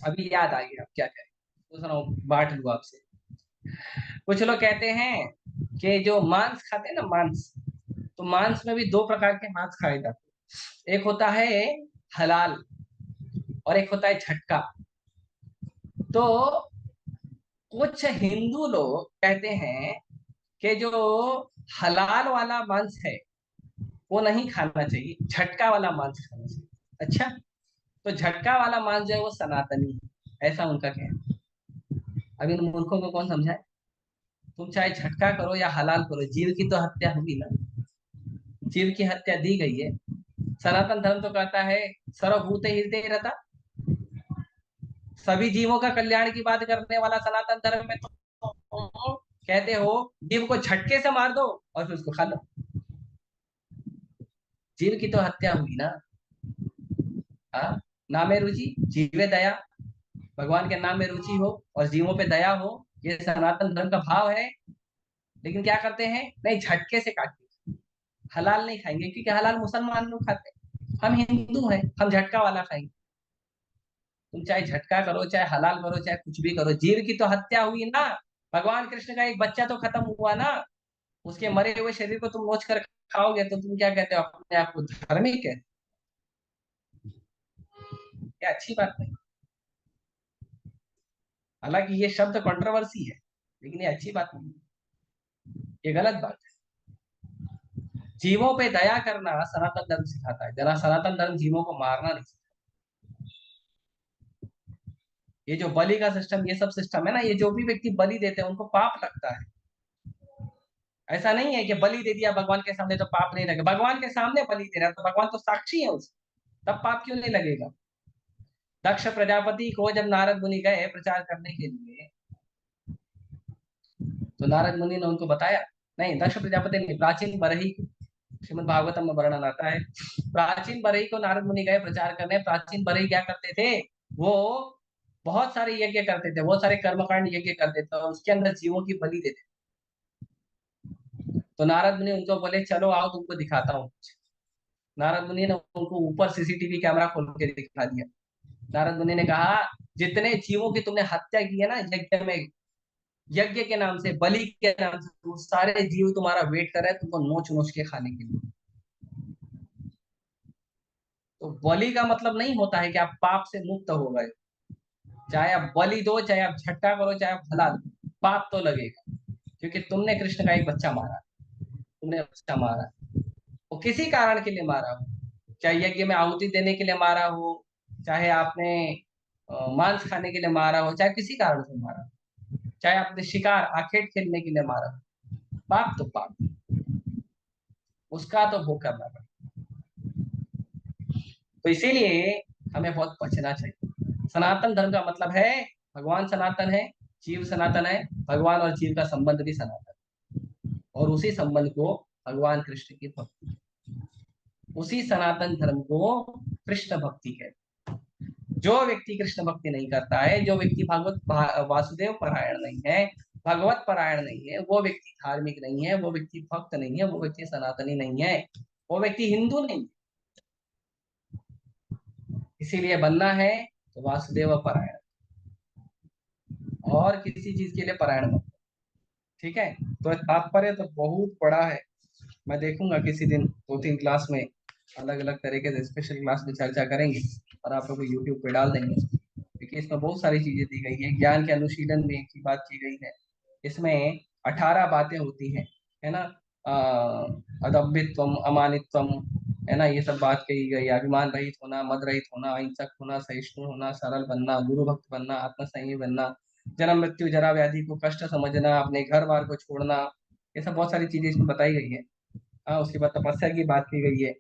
अभी याद आ गया, अब क्या कहें, तो सुनो बांट लूं आपसे। कुछ लोग कहते हैं कि जो मांस खाते हैं ना, मांस, तो मांस में भी दो प्रकार के मांस खाए जाते हैं। एक होता है हलाल और एक होता है झटका। तो कुछ हिंदू लोग कहते हैं कि जो हलाल वाला मांस है वो नहीं खाना चाहिए, झटका वाला मांस खाना चाहिए। अच्छा, तो झटका वाला मांस जो है वो सनातनी है, ऐसा उनका कहना है। अब इन मूर्खों को कौन समझाए? तुम चाहे झटका करो या हलाल करो, जीव की तो हत्या होगी ना, जीव की हत्या दी गई है। सनातन धर्म तो कहता है सर्वभूत हृदय रहता, सभी जीवों का कल्याण की बात करने वाला सनातन धर्म में तो कहते हो जीव को झटके से मार दो और फिर उसको खा लो। जीव की तो हत्या हुई ना। हाँ, नामे रुचि जीवे दया, भगवान के नाम में रुचि हो और जीवों पे दया हो, ये सनातन धर्म का भाव है। लेकिन क्या करते हैं, नहीं झटके से काटते, हलाल नहीं खाएंगे क्योंकि हलाल मुसलमान लोग खाते हैं, हम हिंदू हैं, हम झटका वाला खाएंगे। तुम चाहे झटका करो, चाहे हलाल करो, चाहे कुछ भी करो, जीव की तो हत्या हुई ना। भगवान कृष्ण का एक बच्चा तो खत्म हुआ ना, उसके मरे हुए शरीर को तुम नोच कर खाओगे तो तुम क्या कहते हो, अपने आप को धार्मिक है? क्या अच्छी बात नहीं। हालांकि ये शब्द कंट्रोवर्सी है, लेकिन ये अच्छी बात नहीं, ये गलत बात है। जीवों पे दया करना सनातन धर्म सिखाता है, जरा सनातन धर्म जीवों को मारना नहीं सिखाता। ये जो बलि का सिस्टम, ये सब सिस्टम है ना, ये जो भी व्यक्ति बलि देते हैं उनको पाप लगता है। ऐसा नहीं है कि बलि दे दिया भगवान के सामने तो पाप नहीं लगेगा, भगवान के सामने बलि दे रहा है तो भगवान तो साक्षी है उस, तब पाप क्यों नहीं लगेगा? दक्ष प्रजापति को जब नारद मुनि गए प्रचार करने के लिए, तो नारद मुनि ने उनको बताया, नहीं दक्ष प्रजापति ने, प्राचीन बरही, श्रीमद् भागवतम में वर्णन आता है, प्राचीन बरही को नारद मुनि गए प्रचार करने। प्राचीन बरही क्या करते थे, वो बहुत सारे यज्ञ करते थे, बहुत सारे कर्मकांड यज्ञ करते थे और उसके अंदर जीवों की बलि देते। तो नारद मुनि उनको बोले चलो आओ तुमको दिखाता हूँ। नारद मुनि ने उनको ऊपर सीसीटीवी कैमरा खोल के दिखा दिया। नारद मुनि ने कहा जितने जीवों की तुमने हत्या की है ना यज्ञ में, यज्ञ के नाम से, बलि के नाम से, वो सारे जीव तुम्हारा वेट कर रहे हैं तुमको नोच नोच के खाने के लिए। तो बलि का मतलब नहीं होता है कि आप पाप से मुक्त हो गए। चाहे आप बलि दो, चाहे आप झटका करो, चाहे आप भला दो, पाप तो लगेगा, क्योंकि तुमने कृष्ण का एक बच्चा मारा, तुमने बच्चा मारा, वो किसी कारण के लिए मारा हो, चाहे यज्ञ में आहुति देने के लिए मारा हो, चाहे आपने मांस खाने के लिए मारा हो, चाहे किसी कारण से मारा हो, चाहे आपने शिकार आखेट खेलने के लिए मारा हो, पाप तो पाप, उसका तो भोग करना पड़ेगा। तो इसीलिए हमें बहुत बचना चाहिए। सनातन धर्म का मतलब है भगवान सनातन है, जीव सनातन है, भगवान और जीव का संबंध भी सनातन है, और उसी संबंध को भगवान कृष्ण की भक्ति, उसी सनातन धर्म को कृष्ण भक्ति कहते। जो व्यक्ति कृष्ण भक्ति नहीं करता है, जो व्यक्ति वासुदेव परायण नहीं है, भगवत परायण नहीं है, वो व्यक्ति धार्मिक नहीं है, वो व्यक्ति भक्त नहीं है, वो व्यक्ति सनातनी नहीं है, वो व्यक्ति हिंदू नहीं। इसीलिए बनना है तो वासुदेव परायण, और किसी चीज के लिए परायण मत। ठीक है, तो तात्पर्य तो बहुत बड़ा है। मैं देखूंगा किसी दिन 2-3 क्लास में अलग अलग तरीके से स्पेशल क्लास में चर्चा करेंगे और आप लोग को यूट्यूब पे डाल देंगे, क्योंकि इसमें बहुत सारी चीजें दी गई है। ज्ञान के अनुशीलन में की बात की गई है, इसमें 18 बातें होती हैं, है ना, अदम्भित्वम, अमानित्वम, है ना, ये सब बात कही गई। अभिमान रहित होना, मद रहित होना, अहिंसक होना, सहिष्णु होना, सरल बनना, गुरु भक्त बनना, आत्मसंयमी बनना, जन्म मृत्यु जरा व्याधि को कष्ट समझना, अपने घर बार को छोड़ना, ये सब बहुत सारी चीजें इसमें बताई गई है। हाँ, उसके बाद तपस्या की बात की गई है।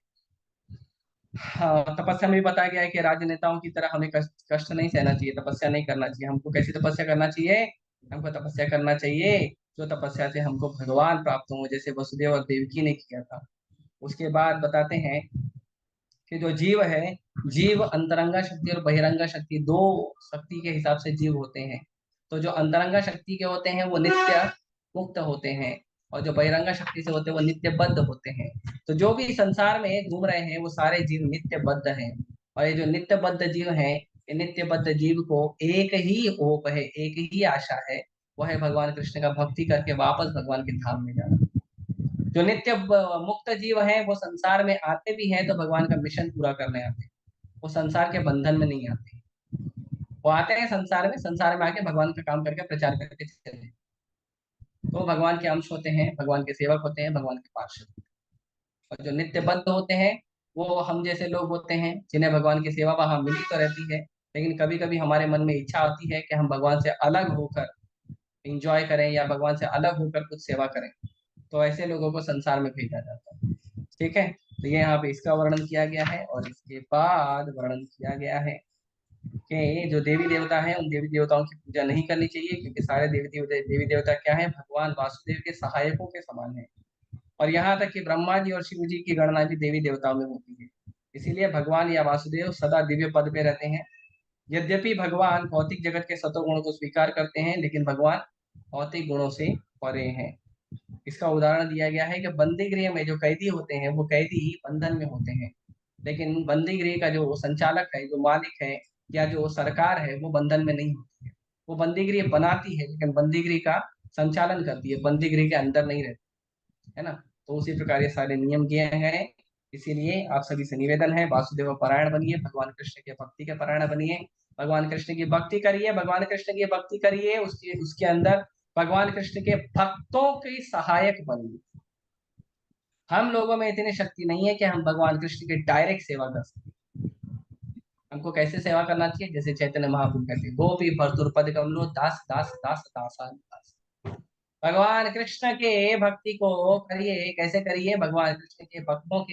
हाँ, तपस्या में भी बताया गया है कि राजनेताओं की तरह हमें कष्ट नहीं सहना चाहिए, तपस्या नहीं करना चाहिए। हमको कैसी तपस्या करना चाहिए? हमको तपस्या करना चाहिए जो तपस्या से हमको भगवान प्राप्त हो, जैसे वसुदेव और देवकी ने किया था। उसके बाद बताते हैं कि जो जीव है, जीव अंतरंगा शक्ति और बहिरंगा शक्ति, दो शक्ति के हिसाब से जीव होते हैं। तो जो अंतरंगा शक्ति के होते हैं वो नित्य मुक्त होते हैं, और जो बहिरंगा शक्ति से होते हैं वो नित्य बद्ध होते हैं। तो जो भी संसार में घूम रहे हैं वो सारे जीव नित्य बद्ध हैं। और ये जो नित्य बद्ध जीव हैं, ये नित्य बद्ध जीव को एक ही होप है, एक ही आशा है, वह है भगवान कृष्ण का भक्ति करके वापस भगवान के धाम में जाना। जो नित्य मुक्त जीव हैं वो संसार में आते भी हैं तो भगवान का मिशन पूरा करने आते हैं, वो संसार के बंधन में नहीं आते। वो आते हैं संसार में आके भगवान का काम करके प्रचार करके चले जाते हैं। तो भगवान के अंश होते हैं, भगवान के सेवक होते हैं, भगवान के पार्षद होते हैं। और जो नित्य बद्ध होते हैं वो हम जैसे लोग होते हैं, जिन्हें भगवान की सेवा वहां मिली तो रहती है, लेकिन कभी कभी हमारे मन में इच्छा आती है कि हम भगवान से अलग होकर इंजॉय करें या भगवान से अलग होकर कुछ सेवा करें, तो ऐसे लोगों को संसार में भेजा जाता है। ठीक है, तो ये यहाँ पे इसका वर्णन किया गया है। और इसके बाद वर्णन किया गया है कि जो देवी देवता हैं उन देवी देवताओं की पूजा नहीं करनी चाहिए, क्योंकि सारे देवी देवता क्या है? भगवान वासुदेव के सहायकों के समान है। और यहाँ तक कि ब्रह्मा जी और शिव जी की गणना भी देवी देवताओं में होती है। इसीलिए भगवान या वासुदेव सदा दिव्य पद पे रहते हैं। यद्यपि भगवान भौतिक जगत के सतोगुणों को स्वीकार करते हैं, लेकिन भगवान भौतिक गुणों से परे हैं। इसका उदाहरण दिया गया है कि बंदी गृह में जो कैदी होते हैं वो कैदी बंधन में होते हैं, लेकिन बंदी गृह का जो संचालक है, जो मालिक है या जो सरकार है, वो बंधन में नहीं होती है। वो बंदी गृह बनाती है लेकिन बंदी गृह का संचालन करती है, बंदी गृह के अंदर नहीं रहती है ना। तो उसी प्रकार ये सारे नियम किए हैं। इसीलिए आप सभी से निवेदन है, वासुदेव परायण बनिए, भगवान कृष्ण के भक्ति के परायण बनिए, भगवान कृष्ण की भक्ति करिए, भगवान कृष्ण की भक्ति करिए, उसके अंदर भगवान कृष्ण के भक्तों की सहायक बनिए। हम लोगों में इतनी शक्ति नहीं है कि हम भगवान कृष्ण की डायरेक्ट सेवा कर सकें। हमको कैसे सेवा करना चाहिए? जैसे चैतन्य महाप्रभु कहते हैं, गोपी भर्तुर पद कमलो दास दास दास दासान दास। भगवान कृष्ण के भक्ति को करिए। कैसे करिए? भगवान कृष्ण के भक्तों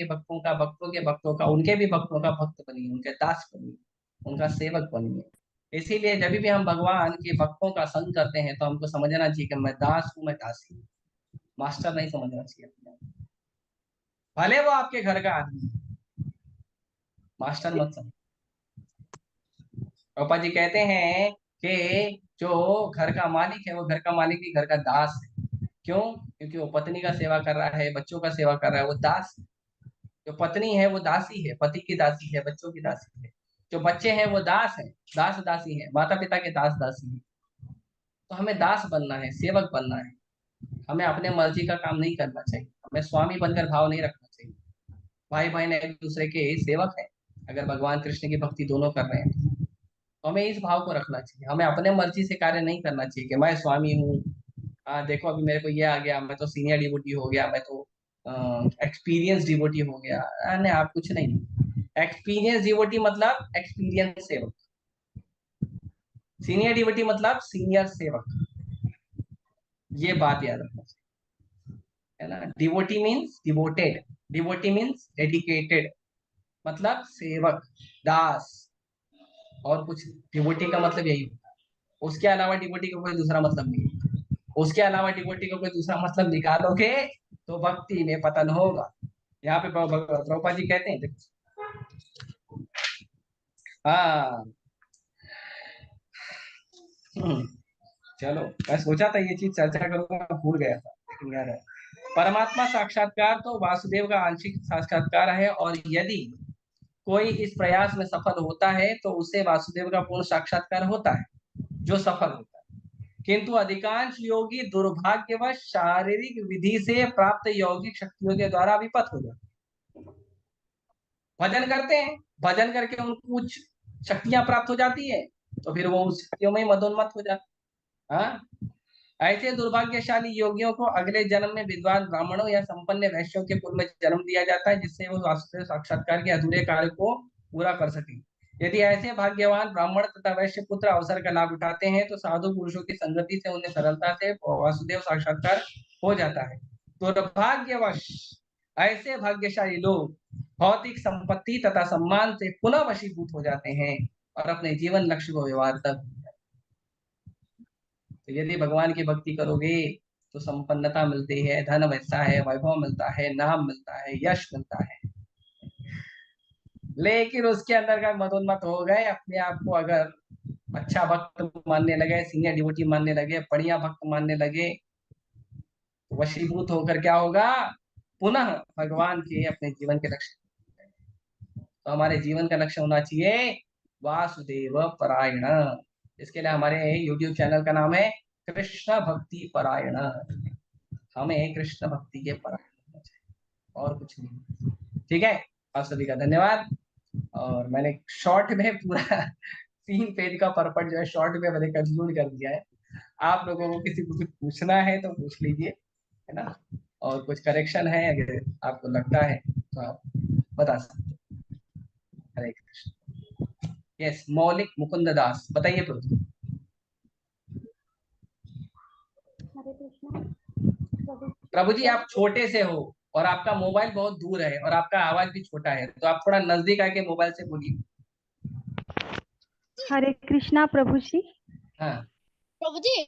का उनके भी भक्तों का भक्त बनिए, उनके दास बनिए, उनका सेवक बनिए। इसीलिए जब भी हम भगवान के भक्तों का संग करते हैं तो हमको समझना चाहिए कि मैं दास हूँ, मैं दासी हूँ, मास्टर नहीं समझना चाहिए अपने आप। भले वो आपके घर का आदमी है, मास्टर मत समझ। पापा जी कहते हैं कि जो घर का मालिक है वो घर का मालिक ही घर का दास है। क्यों? क्योंकि वो पत्नी का सेवा कर रहा है, बच्चों का सेवा कर रहा है, वो दास है। जो पत्नी है वो दासी है, पति की दासी है, बच्चों की दासी है। जो बच्चे हैं वो दास है, दास दासी है, माता पिता के दास दासी है। तो हमें दास बनना है, सेवक बनना है। हमें अपने मर्जी का काम नहीं करना चाहिए, हमें स्वामी बनकर भाव नहीं रखना चाहिए। भाई बहन एक दूसरे के सेवक है, अगर भगवान कृष्ण की भक्ति दोनों कर रहे हैं तो हमें इस भाव को रखना चाहिए। हमें अपने मर्जी से कार्य नहीं करना चाहिए कि मैं स्वामी हूँ, देखो अभी मेरे को ये आ गया, मैं तो सीनियर डिवोटी हो गया, मैं तो एक्सपीरियंस डिवोटी हो गया। नहीं, आप कुछ नहीं। एक्सपीरियंस डिवोटी मतलब एक्सपीरियंस सेवक, सीनियर डिवोटी मतलब सीनियर सेवक। ये बात याद रखना चाहिए, है ना। Devotee means devoted, devotee means dedicated, मतलब सेवक, दास, और कुछ। डिवोटी का मतलब यही होता है। उसके अलावा डिवोटी का कोई दूसरा मतलब नहीं है। उसके अलावा डिवोटी का कोई दूसरा मतलब निकालोगे तो भक्ति में पतन होगा। यहाँ पे प्रभुपाद जी कहते हैं, हाँ। चलो, मैं सोचा था ये चीज चर्चा करूंगा, भूल गया था, लेकिन यार है। परमात्मा साक्षात्कार तो वासुदेव का आंशिक साक्षात्कार है, और यदि कोई इस प्रयास में सफल होता है तो उसे वासुदेव का पूर्ण साक्षात्कार होता है, जो सफल होता है। किंतु अधिकांश योगी दुर्भाग्यवश शारीरिक विधि से प्राप्त यौगिक शक्तियों के द्वारा विपत हो जाते हैं। भजन करते हैं, भजन करके उनको कुछ शक्तियां प्राप्त हो जाती है, तो फिर वो उस शक्तियों में मदोन्मत्त हो जाते हैं। हाँ, ऐसे दुर्भाग्यशाली योगियों को अगले जन्म में विद्वान ब्राह्मणों या संपन्न वैश्यों के कुल में जन्म दिया जाता है, जिससे वो वासुदेव साक्षात्कार के अधूरे कार्य को पूरा कर सके। यदि ऐसे भाग्यवान ब्राह्मण तथा वैश्य पुत्र अवसर का लाभ उठाते हैं तो साधु पुरुषों की संगति से उन्हें सरलता से वासुदेव साक्षात्कार हो जाता है। दुर्भाग्यवश ऐसे भाग्यशाली लोग भौतिक संपत्ति तथा सम्मान से पुनः वशीभूत हो जाते हैं और अपने जीवन लक्ष्य को व्यवहार तक। तो यदि भगवान की भक्ति करोगे तो संपन्नता मिलती है, धन मिलता है, वैभव मिलता है, नाम मिलता है, यश मिलता है। लेकिन उसके अंदर का मदोन्मत हो गए, अपने आप को अगर अच्छा भक्त मानने लगे, सीनियर डिवोटी मानने लगे, बढ़िया भक्त मानने लगे, वशीभूत होकर क्या होगा, पुनः भगवान के अपने जीवन के लक्ष्य। तो हमारे जीवन का लक्ष्य होना चाहिए वासुदेव परायण। इसके लिए हमारे YouTube चैनल का नाम है कृष्ण भक्ति परायण। हमें कृष्ण भक्ति के परायण होना चाहिए और कुछ नहीं। ठीक है, आप सभी का धन्यवाद। और मैंने शॉर्ट में पूरा 3 पेज का परपट जो है शॉर्ट में मैंने कंक्लूड कर दिया है। आप लोगों को किसी को कुछ पूछना है तो पूछ लीजिए, है ना, और कुछ करेक्शन है अगर आपको लगता है तो आप बता सकते हैं। हरे कृष्ण। यस, मौलिक मुकुंद दास, बताइए प्रभु। हरे कृष्णा। प्रभु जी आप छोटे से हो और आपका मोबाइल बहुत दूर है और आपका आवाज भी छोटा है, तो आप थोड़ा नजदीक आके मोबाइल से बोलिए। हरे कृष्णा प्रभु जी। हाँ प्रभु जी,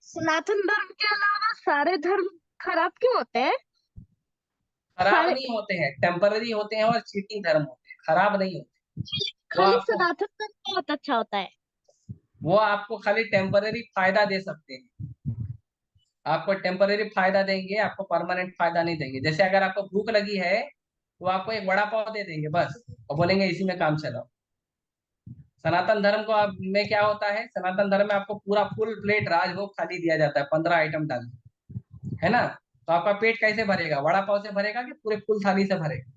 सनातन धर्म के अलावा सारे धर्म खराब क्यों होते हैं? खराब सारे नहीं होते हैं, टेम्पररी होते हैं और चीटिंग धर्म होते हैं, खराब नहीं होते। वो खाली आपको सनातन धर्म बहुत अच्छा होता है। वो आपको खाली टेम्पररी फायदा दे सकते हैं। आपको टेम्पररी फायदा देंगे, आपको परमानेंट फायदा नहीं देंगे। जैसे अगर आपको भूख लगी है तो आपको एक वड़ा पाव दे देंगे बस, और बोलेंगे इसी में काम चलाओ। सनातन धर्म को आप में क्या होता है, सनातन धर्म में आपको पूरा फुल प्लेट राजभोग थाली दिया जाता है, 15 आइटम डाल, है ना। तो आपका पेट कैसे भरेगा, वड़ा पाव से भरेगा कि पूरे फुल थाली से भरेगा?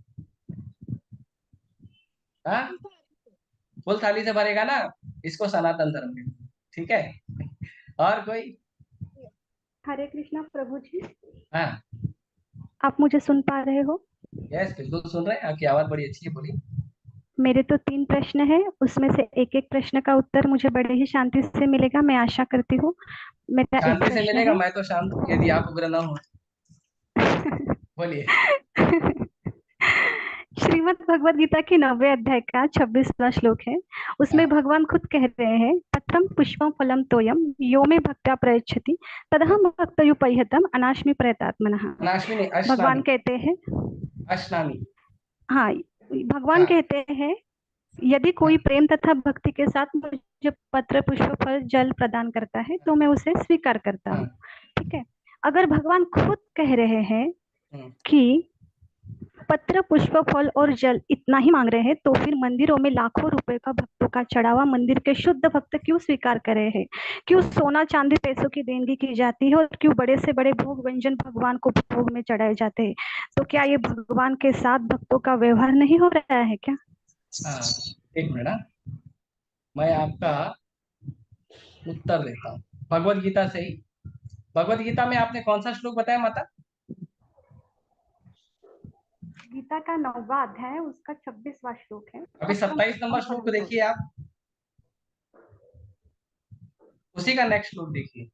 हाँ, फुल थाली से भरेगा ना। इसको सनातन धर्म कहते हैं। ठीक है, और कोई? हरे कृष्णा प्रभु जी। हाँ आप मुझे सुन पा रहे हो? यस, बिल्कुल सुन रहे हैं, आपकी आवाज बड़ी अच्छी है, बोलिए। मेरे तो 3 प्रश्न हैं, उसमें से एक एक प्रश्न का उत्तर मुझे बड़े ही शांति से मिलेगा, मैं आशा करती हूँ। मेरा एक शांति से प्रश्न मिलेगा, है। मैं तो शांत हूँ, यदि आप उग्र ना हो। बोलिए। श्रीमद् भगवद गीता के 9वें अध्याय का 26वां श्लोक है। उसमें हाँ, भगवान खुद कह रहे हैं, पत्रम पुष्पम फलम तोयम यो मे भक्त्या प्रयच्छति तदहम भक्तयुपैहितम अनाश्मि प्रयतात्मनः। अनाश्मी नहीं, भगवान अश्नामी। कहते हैं, अश्नामी। हाँ, भगवान हाँ कहते हैं, यदि कोई हाँ प्रेम तथा भक्ति के साथ मुझे पत्र पुष्प फल जल प्रदान करता है तो मैं उसे स्वीकार करता हाँ। हूँ। ठीक है, अगर भगवान खुद कह रहे हैं हम्म। कि पत्र पुष्प फल और जल इतना ही मांग रहे हैं, तो फिर मंदिरों में लाखों रुपए का भक्तों का चढ़ावा मंदिर के शुद्ध भक्त क्यों स्वीकार कर रहे हैं? क्यों सोना चांदी पैसों की देनगी की जाती है और क्यों बड़े से बड़े भोग व्यंजन भगवान को भोग में चढ़ाए जाते हैं? तो क्या ये भगवान के साथ भक्तों का व्यवहार नहीं हो रहा है क्या? हाँ, एक मिनट, हाँ। मैं आपका उत्तर देता हूँ भगवत गीता से ही। भगवत गीता में आपने कौन सा श्लोक बताया माता? गीता का 9वां अध्याय है, उसका 26वां श्लोक है। अभी 27 नंबर श्लोक को देखिए आप, उसी का नेक्स्ट श्लोक देखिए।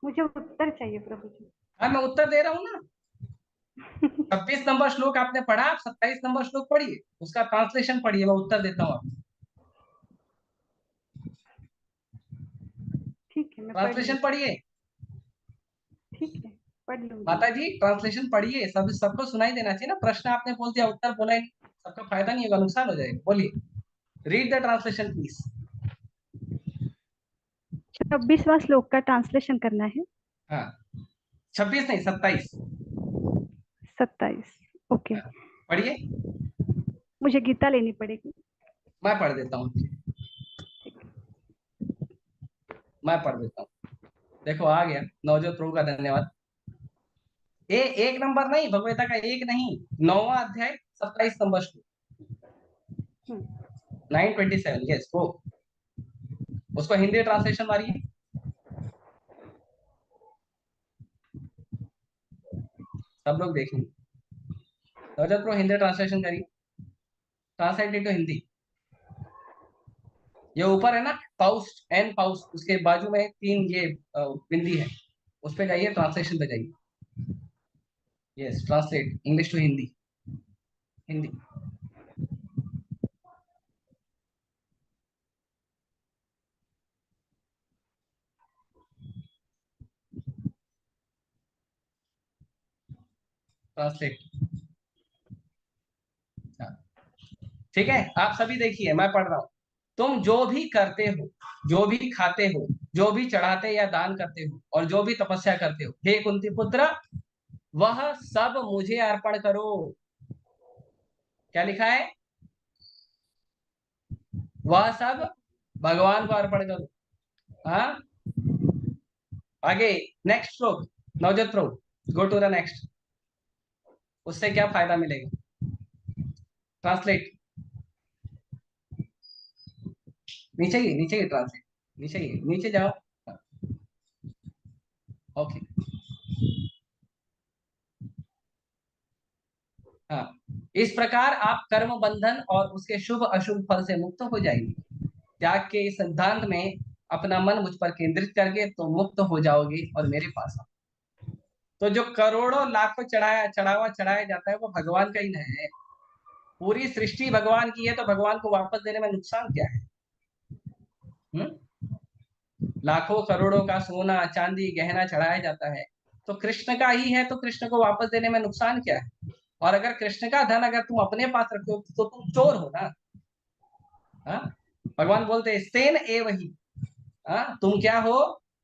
मुझे उत्तर चाहिए प्रभु जी। हाँ, मैं उत्तर दे रहा हूँ ना। 26 नंबर श्लोक आपने पढ़ा, आप 27 नंबर श्लोक पढ़िए, उसका ट्रांसलेशन पढ़िए, मैं उत्तर देता हूँ आपको। ठीक है, मैं पढ़ ट्रांसलेशन लूंगी। पढ़िए ठीक है, पढ़ लूंगी। माता जी, ट्रांसलेशन पढ़िए, सब सबको सुनाई देना चाहिए ना। प्रश्न आपने बोल दिया, उत्तर बोला ही नहीं, सबका फायदा नहीं होगा, नुकसान हो जाएगा। बोलिए, रीड द ट्रांसलेशन प्लीज। 26वां श्लोक का ट्रांसलेशन करना है। हाँ, 26 नहीं, 27। 27, ओके। पढ़िए, मुझे गीता लेनी पड़ेगी। मैं पढ़ देता हूँ, मैं पढ़ देता हूँ। देखो आ गया, नवजोत प्रभु का धन्यवाद। एक नंबर नहीं, भगवता का एक नहीं, 9वां अध्याय 27 नंबर श्लोक, 927। यस, वो उसको हिंदी ट्रांसलेशन मारिए। सब लोग देखेंगे, नवजोत प्रो हिंदी ट्रांसलेशन करिए, ट्रांसलेट इनटू हिंदी। ये ऊपर है ना पाउस, एन पाउस, उसके बाजू में 3 ये बिंदी है, उस पे जाइए, ट्रांसलेशन पे जाइए। Yes, translate English to Hindi, Hindi. Translate, ठीक है। आप सभी देखिए, मैं पढ़ रहा हूं। तुम जो भी करते हो, जो भी खाते हो, जो भी चढ़ाते या दान करते हो, और जो भी तपस्या करते हो, हे कुंती पुत्र, वह सब मुझे अर्पण करो। क्या लिखा है? वह सब भगवान को अर्पण करो। हाँ, आगे नेक्स्ट श्लोक, नवजोत प्रभु गो टू द नेक्स्ट। उससे क्या फायदा मिलेगा? ट्रांसलेट, नीचे ही, नीचे ही ट्रांसलेट, नीचे ही, नीचे जाओ। ओके, हाँ, इस प्रकार आप कर्म बंधन और उसके शुभ अशुभ फल से मुक्त हो जाएंगे। त्याग के इस सिद्धांत में अपना मन मुझ पर केंद्रित करके तो मुक्त हो जाओगे और मेरे पास आओ। तो जो करोड़ों लाखों चढ़ाया जाता है वो भगवान का ही नहीं है। पूरी सृष्टि भगवान की है, तो भगवान को वापस देने में नुकसान क्या है? लाखों करोड़ों का सोना चांदी गहना चढ़ाया जाता है, तो कृष्ण का ही है, तो कृष्ण को वापस देने में नुकसान क्या है? और अगर कृष्ण का धन अगर तुम अपने पास रखते हो तो तुम चोर हो ना। हाँ, भगवान बोलते हैं स्तेन एव ही। हाँ, तुम क्या हो?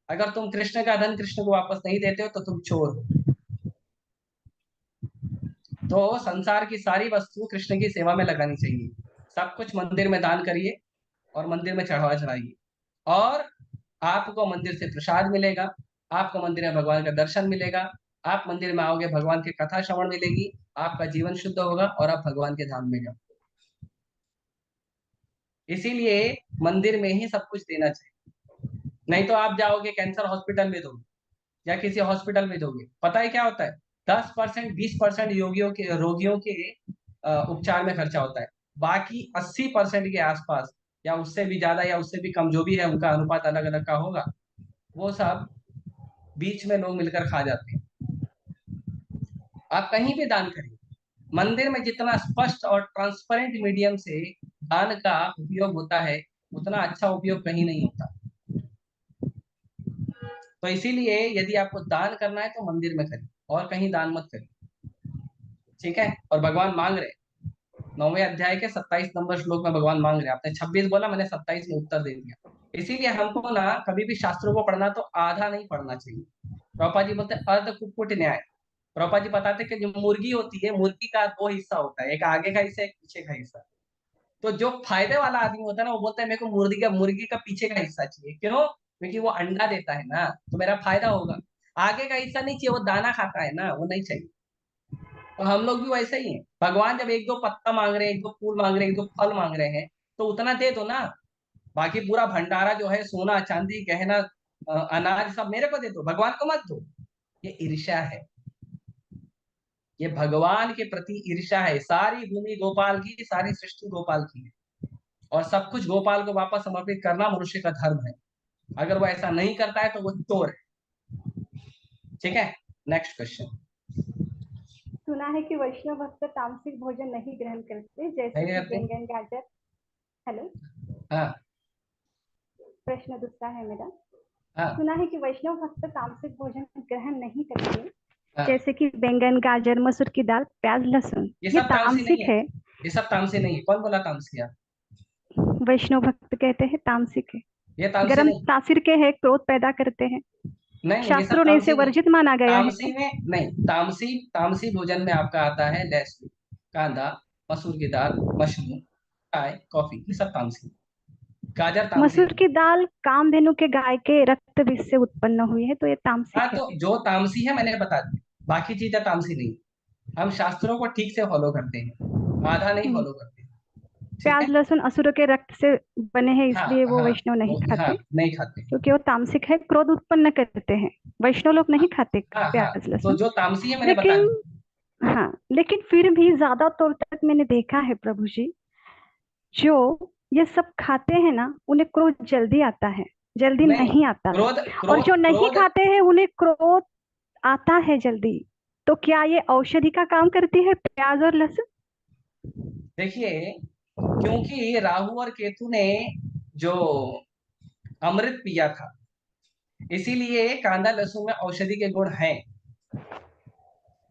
अगर तुम कृष्ण का धन कृष्ण को वापस नहीं देते हो तो तुम चोर हो। तो संसार की सारी वस्तु कृष्ण की सेवा में लगानी चाहिए। सब कुछ मंदिर में दान करिए और मंदिर में चढ़ावा चढ़ाइए, और आपको मंदिर से प्रसाद मिलेगा, आपको मंदिर में भगवान का दर्शन मिलेगा, आप मंदिर में आओगे, भगवान की कथा श्रवण मिलेगी, आपका जीवन शुद्ध होगा और आप भगवान के धाम में जाओ। इसीलिए मंदिर में ही सब कुछ देना चाहिए। नहीं तो आप जाओगे कैंसर हॉस्पिटल में दोगे या किसी हॉस्पिटल में दोगे, पता है क्या होता है? 10% 20% रोगियों के उपचार में खर्चा होता है। बाकी 80% के आसपास या उससे भी ज्यादा या उससे भी कम, जो भी है उनका अनुपात अलग अलग का होगा, वो सब बीच में लोग मिलकर खा जाते हैं। आप कहीं भी दान करिए, मंदिर में जितना स्पष्ट और ट्रांसपेरेंट मीडियम से दान का उपयोग होता है, उतना अच्छा उपयोग कहीं नहीं होता। तो इसीलिए यदि आपको दान करना है तो मंदिर में करिए और कहीं दान मत करिए, ठीक है। और भगवान मांग रहे, 9वें अध्याय के 27 नंबर श्लोक में भगवान मांग रहे। आपने 26 बोला, मैंने 27 में उत्तर दे दिया। इसीलिए हमको ना कभी भी शास्त्रों को पढ़ना तो आधा नहीं पढ़ना चाहिए। प्रभुपा जी बोलते अर्ध कुक्कुट न्याय। प्रभुपा जी बताते कि जो मुर्गी होती है, मुर्गी का 2 हिस्सा होता है, एक आगे का हिस्सा, एक पीछे का हिस्सा। तो जो फायदे वाला आदमी होता है ना, वो बोलता है मेरे को मुर्गी का पीछे का हिस्सा चाहिए। क्यों? क्योंकि वो अंडा देता है ना, तो मेरा फायदा होगा। आगे का हिस्सा नहीं चाहिए, वो दाना खाता है ना, वो नहीं चाहिए। तो हम लोग भी वैसे ही हैं। भगवान जब 1-2 पत्ता मांग रहे हैं, 1-2 फूल मांग रहे हैं, 1-2 फल मांग रहे हैं, तो उतना दे दो ना। बाकी पूरा भंडारा जो है, सोना चांदी गहना अनाज सब मेरे को दे दो, भगवान को मत दो। ये ईर्ष्या है, ये भगवान के प्रति ईर्ष्या है। सारी भूमि गोपाल की, सारी सृष्टि गोपाल की है, और सब कुछ गोपाल को वापस समर्पित करना मनुष्य का धर्म है। अगर वो ऐसा नहीं करता है तो वो चोर है, ठीक है। Next question. सुना है कि वैष्णव भक्त तामसिक भोजन नहीं ग्रहण करते, जैसे नहीं कि करते? बैंगन गाजर। हेलो, हाँ प्रश्न दूसरा है मेरा। हाँ सुना है कि वैष्णव भक्त तामसिक भोजन ग्रहण नहीं करते, हाँ, जैसे कि बैंगन गाजर मसूर की दाल प्याज लहसुन, ये ये सब तामसी नहीं तामसिक है। है। ये सब तामसी नहीं है। कौन बोला तामसी? आप? वैष्णव भक्त कहते हैं तामसिक है, ये तामसी गर्म नहीं। तासीर के है, क्रोध पैदा करते हैं, नहीं, ये सब शास्त्रों ने इसे तामसी नहीं। वर्जित माना गया है। तामसी में नहीं, तामसी भोजन में आपका आता है लहसुन, कांदा, मसूर की दाल, मशरूम, चाय, कॉफी, ये सब तामसी। गाजर तामसी मसूर नहीं। की दाल कामधेनु के गाय के रक्त बीज से उत्पन्न हुई है, तो ये हाँ, तामसिक है। तो जो तामसी है मैंने बता दिया, बाकी चीजें तामसी नहीं। हम शास्त्रों को ठीक से फॉलो करते हैं, आधा नहीं हम्म, फॉलो करते, ठीक प्याज है। लहसुन असुरों के रक्त से बने हैं, हाँ इसलिए वो हाँ, वैष्णव नहीं हाँ खाते, नहीं खाते। क्योंकि वो तामसिक है, क्रोध उत्पन्न करते हैं। वैष्णव लोग नहीं खाते हाँ हाँ, प्याज तो लहसुन। जो तामसी है मैंने बता लेकिन दिया। हाँ, लेकिन फिर भी ज्यादा तौर तक मैंने देखा है प्रभु जी, जो ये सब खाते हैं ना उन्हें क्रोध जल्दी आता है, जल्दी नहीं, नहीं आता है। क्रोध और क्रोध जो नहीं क्रोध खाते हैं उन्हें क्रोध आता है जल्दी। तो क्या ये औषधि का काम करती है, प्याज और लहसुन? देखिए, क्योंकि राहु और केतु ने जो अमृत पिया था, इसीलिए कांदा लहसुन में औषधि के गुण हैं।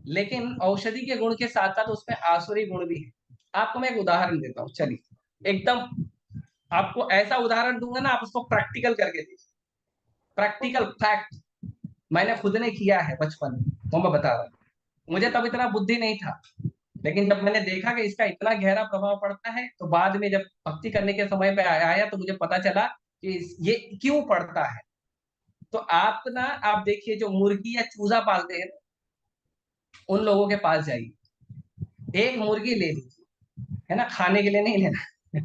लेकिन औषधि के गुण के साथ साथ उसमें आसुरी गुण भी है। आपको मैं एक उदाहरण देता हूँ, चलिए एकदम आपको ऐसा उदाहरण दूंगा ना, आप उसको प्रैक्टिकल करके देखिए। प्रैक्टिकल फैक्ट मैंने खुद ने किया है बचपन में, वो मैं बता रहा हूँ। मुझे तब इतना बुद्धि नहीं था, लेकिन जब मैंने देखा कि इसका इतना गहरा प्रभाव पड़ता है, तो बाद में जब भक्ति करने के समय पे आया तो मुझे पता चला कि ये क्यों पड़ता है। तो आप ना, आप देखिए जो मुर्गी या चूजा पालते हैं, उन लोगों के पास जाइए, एक मुर्गी ले लीजिए, है ना, खाने के लिए नहीं लेना।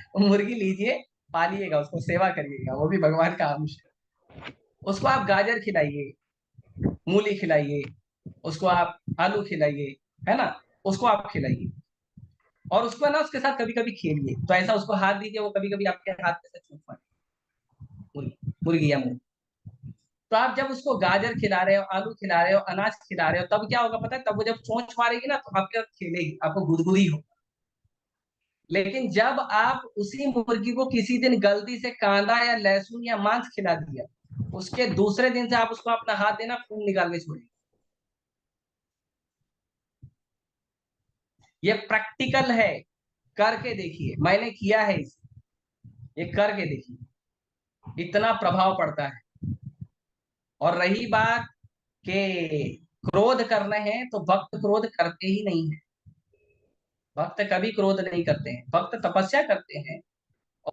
वो मुर्गी लीजिए, पालिएगा उसको, सेवा करिएगा, वो भी भगवान का अंश है। उसको आप गाजर खिलाइए, मूली खिलाइए, उसको आप आलू खिलाइए, है ना, उसको आप खिलाइए, और उसको ना उसके साथ कभी कभी खेलिए। तो ऐसा उसको हाथ दीजिए, वो कभी कभी आपके हाथ में से छूट पाए, मुर्गी या मुर्गी। तो आप जब उसको गाजर खिला रहे हो, आलू खिला रहे हो, अनाज खिला रहे हो, तब क्या होगा पता है? तब वो जब चोंच मारेगी ना, तो आपके साथ खेलेगी, आपको गुदगुदी हो। लेकिन जब आप उसी मुर्गी को किसी दिन गलती से कांदा या लहसुन या मांस खिला दिया, उसके दूसरे दिन से आप उसको अपना हाथ देना, खून निकाल के छोड़िए। ये प्रैक्टिकल है, करके देखिए, मैंने किया है इसे, ये करके देखिए, इतना प्रभाव पड़ता है। और रही बात के क्रोध करने हैं, तो भक्त क्रोध करते ही नहीं है। भक्त कभी क्रोध नहीं करते हैं, भक्त तपस्या करते हैं।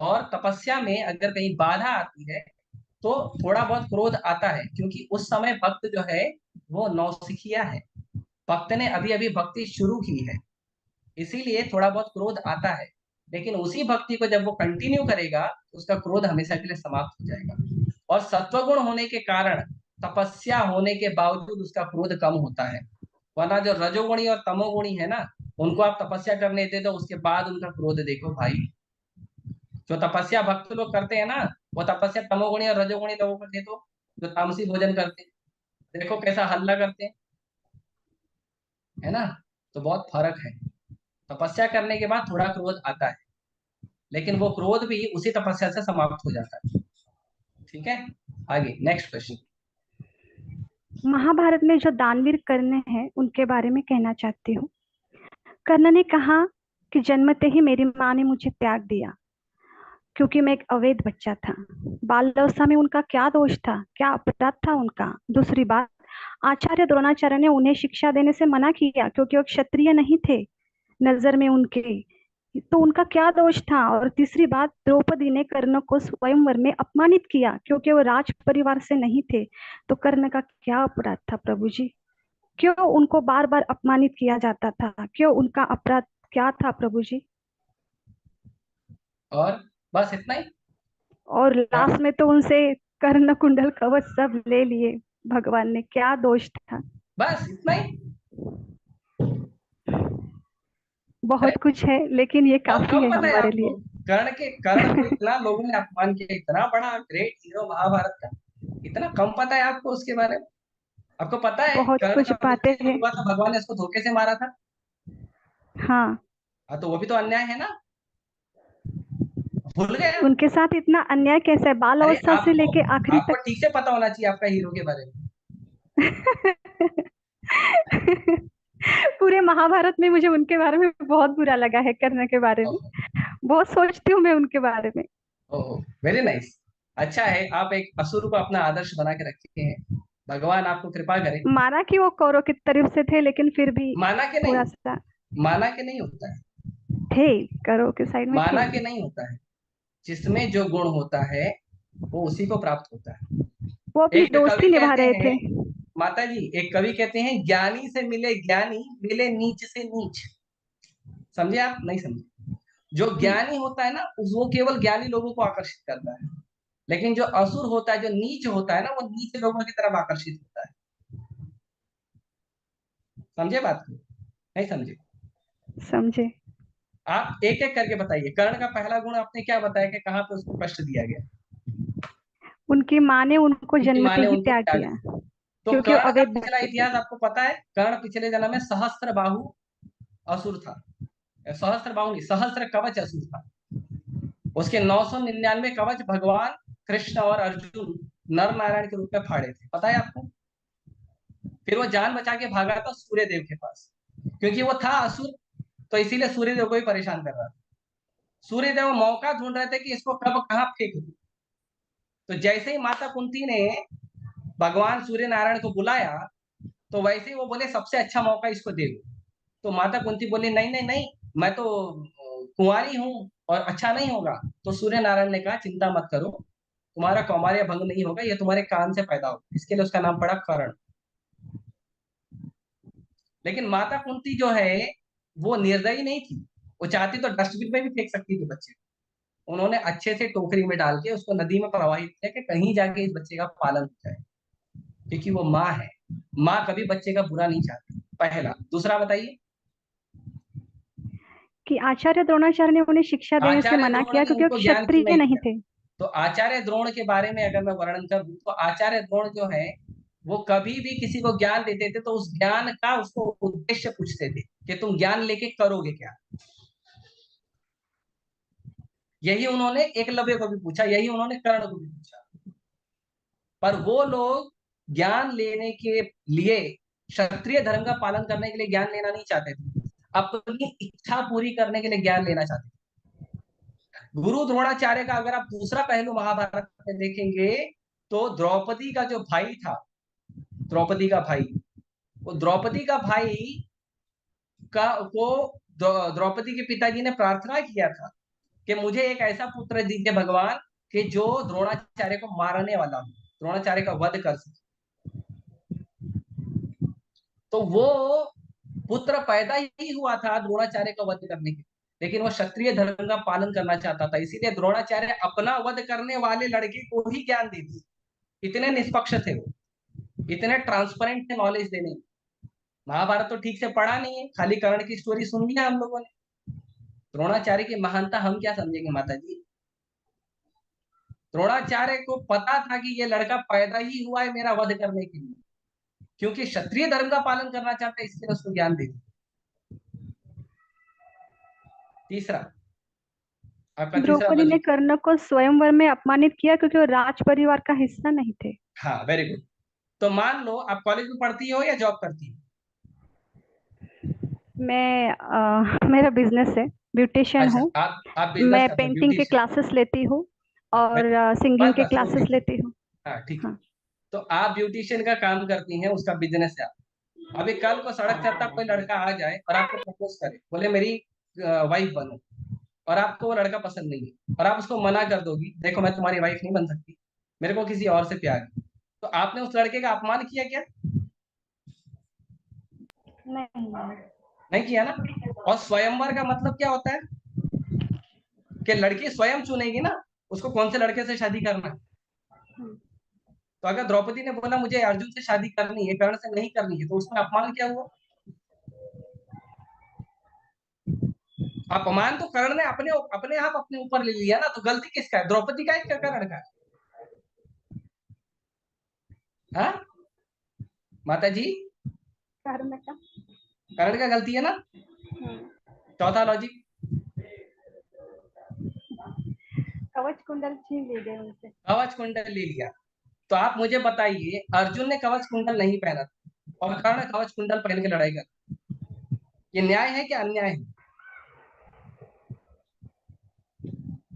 और तपस्या में अगर कहीं बाधा आती है, तो थोड़ा बहुत क्रोध आता है, क्योंकि उस समय भक्त जो है वो नौसिखिया है, भक्त ने अभी अभी भक्ति शुरू की है, इसीलिए थोड़ा बहुत क्रोध आता है। लेकिन उसी भक्ति को जब वो कंटिन्यू करेगा, उसका क्रोध हमेशा के लिए समाप्त हो जाएगा। और सत्वगुण होने के कारण, तपस्या होने के बावजूद उसका क्रोध कम होता है। वरना जो रजोगुणी और तमोगुणी है ना, उनको आप तपस्या करने दे दो, उसके बाद उनका क्रोध देखो भाई। जो तपस्या भक्त लोग करते हैं ना, वो तपस्या तमोगुणी और रजोगुणी लोगों को दे दो, जो तामसी भोजन करते हैं, देखो कैसा हल्ला करते हैं, है ना। तो बहुत फर्क है। तपस्या करने के बाद थोड़ा क्रोध आता है, लेकिन वो क्रोध भी उसी तपस्या से समाप्त हो जाता है। ठीक है, आगे नेक्स्ट क्वेश्चन। महाभारत में जो दानवीर कर्ण हैं उनके बारे में कहना चाहती हूँ। कर्ण ने कहा कि जन्मते ही मेरी माँ ने मुझे त्याग दिया, क्योंकि मैं एक अवैध बच्चा था। बाल अवस्था में उनका क्या दोष था, क्या अपराध था उनका? दूसरी बात, आचार्य द्रोणाचार्य ने उन्हें शिक्षा देने से मना किया, क्योंकि वो क्षत्रिय नहीं थे नजर में उनके, तो उनका क्या दोष था? और तीसरी बात, द्रौपदी ने कर्ण को स्वयंवर में अपमानित किया, क्योंकि वो राज परिवार से नहीं थे, तो कर्ण का क्या अपराध था प्रभु जी? क्यों उनको बार बार अपमानित किया जाता था? क्यों? उनका अपराध क्या था प्रभु जी? और बस इतना ही? और हाँ, लास्ट में तो उनसे कर्ण कुंडल कवच सब ले लिए भगवान ने, क्या दोष था? बस इतना ही। अरे बहुत कुछ है, लेकिन ये और काफी कम है पता है हमारे आपको, लिए। कर्ण को इतना लोगों ने अपमान किया, इतना बड़ा ग्रेट हीरो महाभारत का, इतना कम पता है आपको उसके बारे में? आपको पता है बहुत कर्ण कुछ का बातें मृत्यु जो हैं। हुआ था, भगवान ने उसको धोखे से मारा था। हाँ, हाँ, तो वो भी तो अन्याय है ना, भूल गए आप? उनके साथ इतना अन्याय कैसे है, बाल अरे अवस्था से आपको लेके आखिरी आपको तक। ठीक से पता होना चाहिए आपका हीरो के बारे में। पूरे महाभारत में मुझे उनके बारे में बहुत बुरा लगा है, कर्ण के बारे में। ओहो, बहुत सोचती हूँ मैं उनके बारे में। ओहो, वेरी नाइस। अच्छा है, आप एक असुर को अपना आदर्श बना के रखे हैं, भगवान आपको कृपा करे। माना कि वो कौरव की तरफ से थे, लेकिन फिर भी माना के थोड़ा नहीं, सा माना के नहीं होता है, थे, कौरव के साइड में थे। माना के नहीं होता है। जिसमें जो गुण होता है, वो उसी को प्राप्त होता है। वो अपनी एक कवि दोस्ती निभा कहते रहे हैं, थे। माता जी, एक कवि कहते हैं, ज्ञानी से मिले ज्ञानी, मिले नीच से नीच। समझे आप? नहीं समझे? जो हम्म, ज्ञानी होता है ना, वो केवल ज्ञानी लोगों को आकर्षित करता है। लेकिन जो असुर होता है, जो नीच होता है ना, वो नीच लोगों की तरफ आकर्षित होता है। समझे बात को? नहीं समझे? समझे। आप एक एक करके बताइए। कर्ण का पहला गुण आपने क्या बताया कि कहाँ पे उसको कष्ट दिया गया? उनकी माँ ने उनको उनकी जन्म माँ से ने ही उनको त्याग त्याग दिया दिया। तो क्योंकि वो कर्ण का अवैध पिछला भक्त थे। इतिहास आपको पता है? कर्ण पिछले जन्म में सहस्त्र बाहु असुर था। सहस्त्र बाहु नहीं, सहस्त्र कवच असुर था। उसके 999 कवच भगवान कृष्ण और अर्जुन नर नारायण के रूप में फाड़े थे, पता है आपको? फिर वो जान बचा के भागा था सूर्य देव के पास, क्योंकि वो था असुर, तो इसीलिए सूर्य देव को ही परेशान कर रहा था। सूर्य देव मौका ढूंढ रहे थे कि इसको कब कहाँ फेंक दूं। तो जैसे ही माता कुंती ने भगवान सूर्य नारायण को बुलाया, तो वैसे ही वो बोले सबसे अच्छा मौका इसको दे दो। तो माता कुंती बोली नहीं नहीं नहीं, मैं तो कुंवारी हूँ और अच्छा नहीं होगा। तो सूर्य नारायण ने कहा चिंता मत करो, तुम्हारा कौमार्य भंग नहीं होगा, ये तुम्हारे कान से पैदा होगा। इसके लिए उसका नाम पड़ा कर्ण। लेकिन माता कुंती जो है वो निर्दयी नहीं थी, वो चाहती तो डस्टबिन में भी फेंक सकती थी बच्चे को। उन्होंने अच्छे से टोकरी में डाल के उसको नदी में प्रवाहित किया कि कहीं जाके इस बच्चे का पालन हो जाए, क्योंकि वो माँ है। माँ कभी बच्चे का बुरा नहीं चाहती, पहला। दूसरा बताइए। कि आचार्य द्रोणाचार्य ने उन्हें शिक्षा देने से आचार्य मना द्रोण किया ने क्योंकि वो उनको ज्ञान क्यों क्षत्रिय नहीं नहीं दिया? थे। तो आचार्य द्रोण के बारे में अगर मैं वर्णन करूं, तो आचार्य द्रोण जो है वो कभी भी किसी को ज्ञान देते थे तो उस ज्ञान का उसको उद्देश्य पूछते थे कि तुम ज्ञान लेके करोगे क्या। यही उन्होंने एकलव्य को भी पूछा, यही उन्होंने कर्ण को भी पूछा। पर वो लोग ज्ञान लेने के लिए, क्षत्रिय धर्म का पालन करने के लिए ज्ञान लेना नहीं चाहते थे, अपनी इच्छा पूरी करने के लिए ज्ञान लेना चाहते थे। गुरु द्रोणाचार्य का अगर आप दूसरा पहलू महाभारत में देखेंगे, तो द्रौपदी का जो भाई था, द्रौपदी का भाई, वो द्रौपदी का भाई का को द्रौपदी के पिताजी ने प्रार्थना किया था कि मुझे एक ऐसा पुत्र दीजिए भगवान कि जो द्रोणाचार्य को मारने वाला हो, द्रोणाचार्य का वध कर सके। तो वो पुत्र पैदा ही हुआ था द्रोणाचार्य का वध करने के, लेकिन वो क्षत्रिय धर्म का पालन करना चाहता था, इसीलिए द्रोणाचार्य अपना वध करने वाले लड़के को ही ज्ञान देते। इतने निष्पक्ष थे वो, इतने ट्रांसपेरेंट थे नॉलेज देने में। महाभारत तो ठीक से पढ़ा नहीं है, खाली कर्ण की स्टोरी सुन लिया हम लोगों ने। द्रोणाचार्य की महानता हम क्या समझेंगे माता जी? द्रोणाचार्य को पता था कि ये लड़का पैदा ही हुआ है मेरा वध करने के लिए, क्योंकि क्षत्रिय धर्म का पालन करना चाहता है, इसलिए उसको ज्ञान दे दिया। तीसरा, आपका तीसरा द्रौपदी ने लॉजिक। कर्ण को स्वयंवर में अपमानित किया क्योंकि वो राज परिवार का हिस्सा नहीं थे। हाँ, वेरी गुड। तो मान लो आप कॉलेज में पढ़ती हो या जॉब करती हो? मेरा बिजनेस है, ब्यूटिशियन अच्छा, हूँ। आप बिजनेस मैं करते हो, पेंटिंग के ब्यूटिशियन। क्लासेस लेती हूँ और बस सिंगिंग के बस वो क्लासेस ठीक है। लेती हूँ। हाँ ठीक है। हाँ। तो आप ब्यूटिशियन का काम करती हैं, उसका बिजनेस है। अभी कल को सड़क चलता कोई लड़का आ जाए और आपको प्रपोज करे, बोले मेरी वाइफ बनो, और आपको वो लड़का पसंद नहीं है और आप उसको मना कर दोगी, देखो मैं तुम्हारी वाइफ नहीं बन सकती, मेरे को किसी और से प्यार है, तो आपने उस लड़के का अपमान किया क्या? नहीं। नहीं किया ना। और स्वयंवर का मतलब क्या होता है कि लड़की स्वयं चुनेगी ना उसको कौन से लड़के से शादी करना है। तो अगर द्रौपदी ने बोला मुझे अर्जुन से शादी करनी है, कर्ण से नहीं करनी है, तो उसमें अपमान क्या हुआ? अपमान तो कर्ण ने अपने अपने आप अपने ऊपर ले लिया ना। तो गलती किसका है, द्रौपदी का है क्या कर्ण का है? हाँ माता जी, कर्ण का। कर्ण का गलती है ना। चौथा लॉजिक। कवच कुंडल छीन ले गए उनसे। कवच कुंडल ले लिया। तो आप मुझे बताइए, अर्जुन ने कवच कुंडल नहीं पहना था और कर्ण कवच कुंडल पहन के लड़ाई कर, ये न्याय है कि अन्याय है?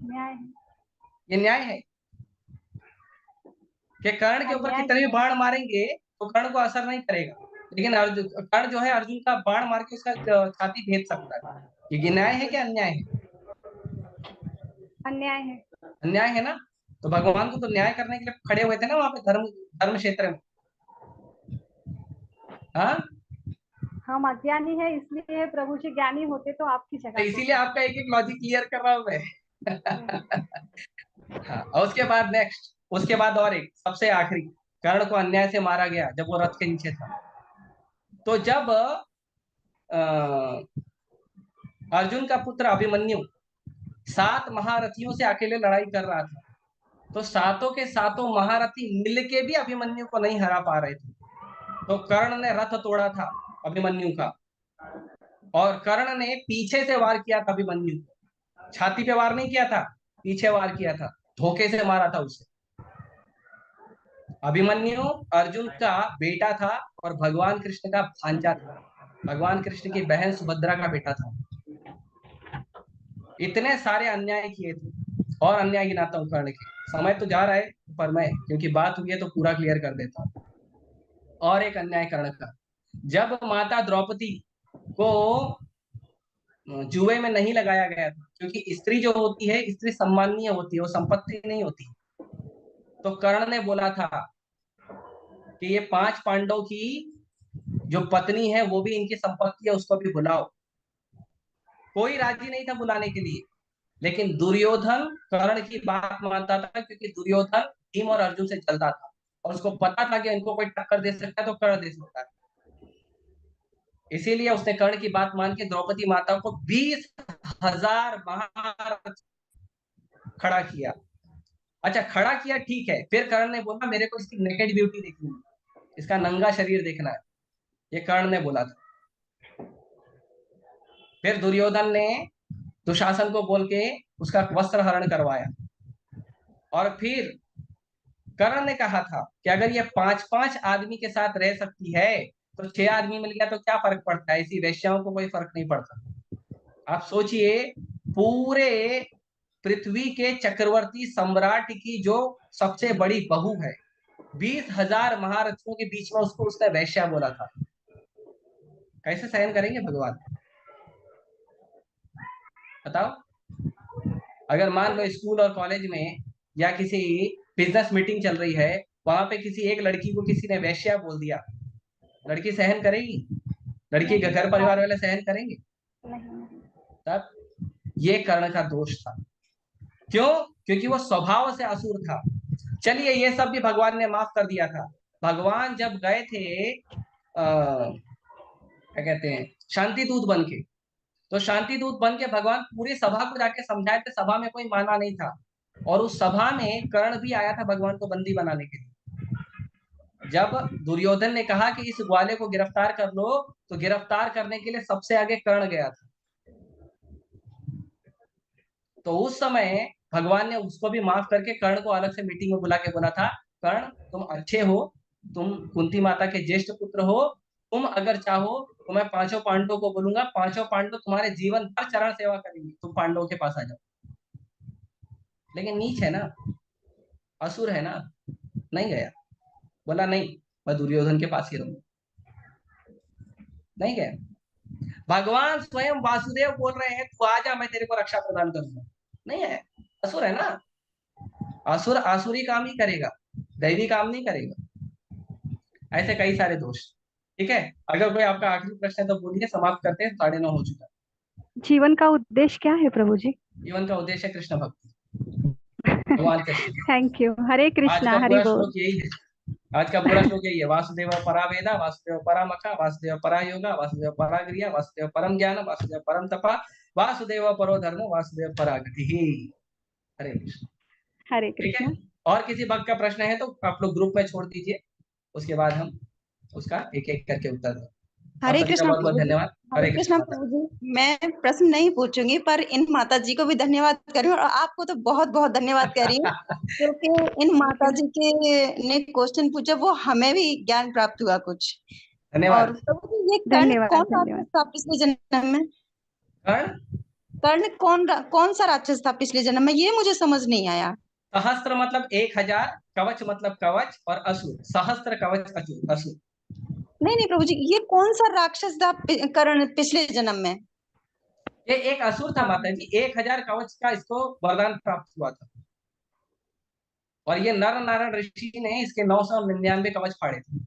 न्याय है। ये न्याय है कि कर्ण के ऊपर अन्याय कितने भी है। बाण मारेंगे तो कर्ण को असर नहीं करेगा, लेकिन अर्जुन, कर्ण जो है अर्जुन का बाण मार के उसका छाती भेद सकता है। ये न्याय है कि अन्याय है? अन्याय है। अन्याय है ना। तो भगवान को तो न्याय करने के लिए खड़े हुए थे ना वहां पे, धर्म धर्म क्षेत्र में। हाँ, हम अज्ञानी है, इसलिए प्रभु जी ज्ञानी होते तो आपकी तो जगह इसीलिए होते। आपका एक एक लॉजिक क्लियर कर रहा हूं मैं। हाँ, और उसके बाद नेक्स्ट, उसके बाद और एक सबसे आखिरी, कर्ण को अन्याय से मारा गया जब वो रथ के नीचे था। तो जब अर्जुन का पुत्र अभिमन्यु 7 महारथियों से अकेले लड़ाई कर रहा था, तो सातों के सातों महारथी मिलके भी अभिमन्यु को नहीं हरा पा रहे थे। तो कर्ण ने रथ तोड़ा था अभिमन्यु का, और कर्ण ने पीछे से वार किया था अभिमन्यु को, छाती पे वार नहीं किया था, पीछे वार किया था, धोखे से मारा था उसे। अभिमन्यु अर्जुन का बेटा था और भगवान कृष्ण का भांजा था, भगवान कृष्ण की बहन सुभद्रा का बेटा था। इतने सारे अन्याय किए थे, और अन्याय गिनाता हूं कर्ण के। समय तो जा रहा है, पर मैं क्योंकि बात हुई है तो पूरा क्लियर कर देता हूं। और एक अन्याय कर्ण का, जब माता द्रौपदी को जुए में नहीं लगाया गया था, क्योंकि स्त्री जो होती है, स्त्री सम्माननीय होती है, वो संपत्ति नहीं होती, तो कर्ण ने बोला था कि ये 5 पांडव की जो पत्नी है वो भी इनकी संपत्ति है, उसको भी बुलाओ। कोई राजी नहीं था बुलाने के लिए, लेकिन दुर्योधन कर्ण की बात मानता था, क्योंकि दुर्योधन भीम और अर्जुन से चलता था और उसको पता था कि इनको कोई टक्कर दे सकता है तो कर्ण दे सकता है। इसीलिए उसने कर्ण की बात मान के द्रौपदी माता को 20,000 महारथ खड़ा किया। अच्छा, खड़ा किया ठीक है, फिर कर्ण ने बोला मेरे को इसकी नेकेड ब्यूटी देखनी है, इसका नंगा शरीर देखना है, ये कर्ण ने बोला था। फिर दुर्योधन ने दुशासन को बोल के उसका वस्त्र हरण करवाया, और फिर कर्ण ने कहा था कि अगर ये 5-5 आदमी के साथ रह सकती है तो 6 आदमी मिल गया तो क्या फर्क पड़ता है, इसी वेश्याओं को कोई फर्क नहीं पड़ता। आप सोचिए, पूरे पृथ्वी के चक्रवर्ती सम्राट की जो सबसे बड़ी बहू है, 20,000 महारथियों के बीच में उसको उसने वैश्या बोला था। कैसे सहन करेंगे भगवान, बताओ। अगर मान लो स्कूल और कॉलेज में या किसी बिजनेस मीटिंग चल रही है, वहां पे किसी एक लड़की को किसी ने वैश्या बोल दिया, लड़की सहन करेगी? लड़की के घर परिवार वाले सहन करेंगे? तब ये कर्ण का दोष था। क्यों? क्योंकि वो स्वभाव से असुर था। चलिए, ये सब भी भगवान ने माफ कर दिया था। भगवान जब गए थे क्या कहते हैं, शांति दूत बन के, तो शांति दूत बन के भगवान पूरी सभा को जाके समझाए थे, सभा में कोई माना नहीं था, और उस सभा में कर्ण भी आया था भगवान को बंदी बनाने के लिए। जब दुर्योधन ने कहा कि इस ग्वाले को गिरफ्तार कर लो, तो गिरफ्तार करने के लिए सबसे आगे कर्ण गया था। तो उस समय भगवान ने उसको भी माफ करके कर्ण को अलग से मीटिंग में बुला के बोला था, कर्ण तुम अच्छे हो, तुम कुंती माता के ज्येष्ठ पुत्र हो, तुम अगर चाहो तो मैं 5 पांडवों को बोलूंगा, 5 पांडव तुम्हारे जीवन भर चरण सेवा करेंगे, तुम पांडवों के पास आ जाओ। लेकिन नीच है ना, असुर है ना, नहीं गया, बोला नहीं मैं दुर्योधन के पास ही रहूंगा, नहीं गया। भगवान स्वयं वासुदेव बोल रहे हैं तू आजा, मैं तेरे को रक्षा प्रदान करूंगा, नहीं है, असुर है ना। असुर आसुरी काम ही करेगा, दैवी काम नहीं करेगा। ऐसे कई सारे दोष। ठीक है, अगर कोई आपका आखिरी प्रश्न है तो बोलिए, समाप्त करते हैं, 9:30 हो चुका। जीवन का उद्देश्य क्या है प्रभु जी? जीवन का उद्देश्य है कृष्ण भक्ति, भगवान कृष्ण। Thank you. हरे आज कृष्णा, का हरि पूरा बोल। श्लोक यही है, आज का पूरा श्लोक यही है, वासुदेव परा वेदा, वासुदेव परा मखा, वासुदेव परा योगा, वासुदेव परा क्रिया, वासुदेव परम ज्ञान, वासुदेव परम तपा, वासुदेव परो धर्म, वासुदेव परा गति। हरे कृष्ण। हरे ठीक है, कृष्णा। और किसी भक्त का प्रश्न है तो आप लोग ग्रुप में छोड़ दीजिए, उसके बाद हम उसका एक एक करके उत्तर दें। आप हरे सभी का कृष्णा बहुत बहुत प्रभु जी। धन्यवाद। हरे हरे कृष्णा कृष्ण। प्रभु जी, मैं प्रश्न नहीं पूछूंगी, पर इन माता जी को भी धन्यवाद करी और आपको तो बहुत बहुत धन्यवाद कह रही हूँ, क्योंकि इन माता जी के ने क्वेश्चन पूछा, वो हमें भी ज्ञान प्राप्त हुआ कुछ। और धन्यवाद। प्रभु जी, ये कर्ण धन्यवाद कौन धन्यवाद। राक्षस था पिछले जन्म में? कर्ण कर्ण कौन सा राक्षस था पिछले जन्म में, ये मुझे समझ नहीं आया। सहस्त्र मतलब 1000, कवच मतलब कवच, और असुर सहस्त्र कवच असुर। नहीं नहीं प्रभु जी, ये कौन सा राक्षस था कर्ण पिछले जन्म में? ये एक असुर था माता जी, 1000 कवच का इसको वरदान प्राप्त हुआ था, और ये नर नारायण ऋषि ने इसके 999 कवच फाड़े थे।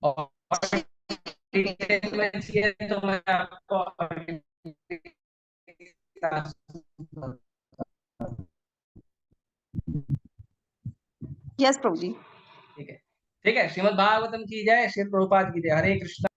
और डिटेल में चाहिए तो मैं आपको यस प्रभु जी। ठीक है, ठीक है। श्रीमद् भागवतम की जय, श्री प्रभुपाद की जय। हरे कृष्णा।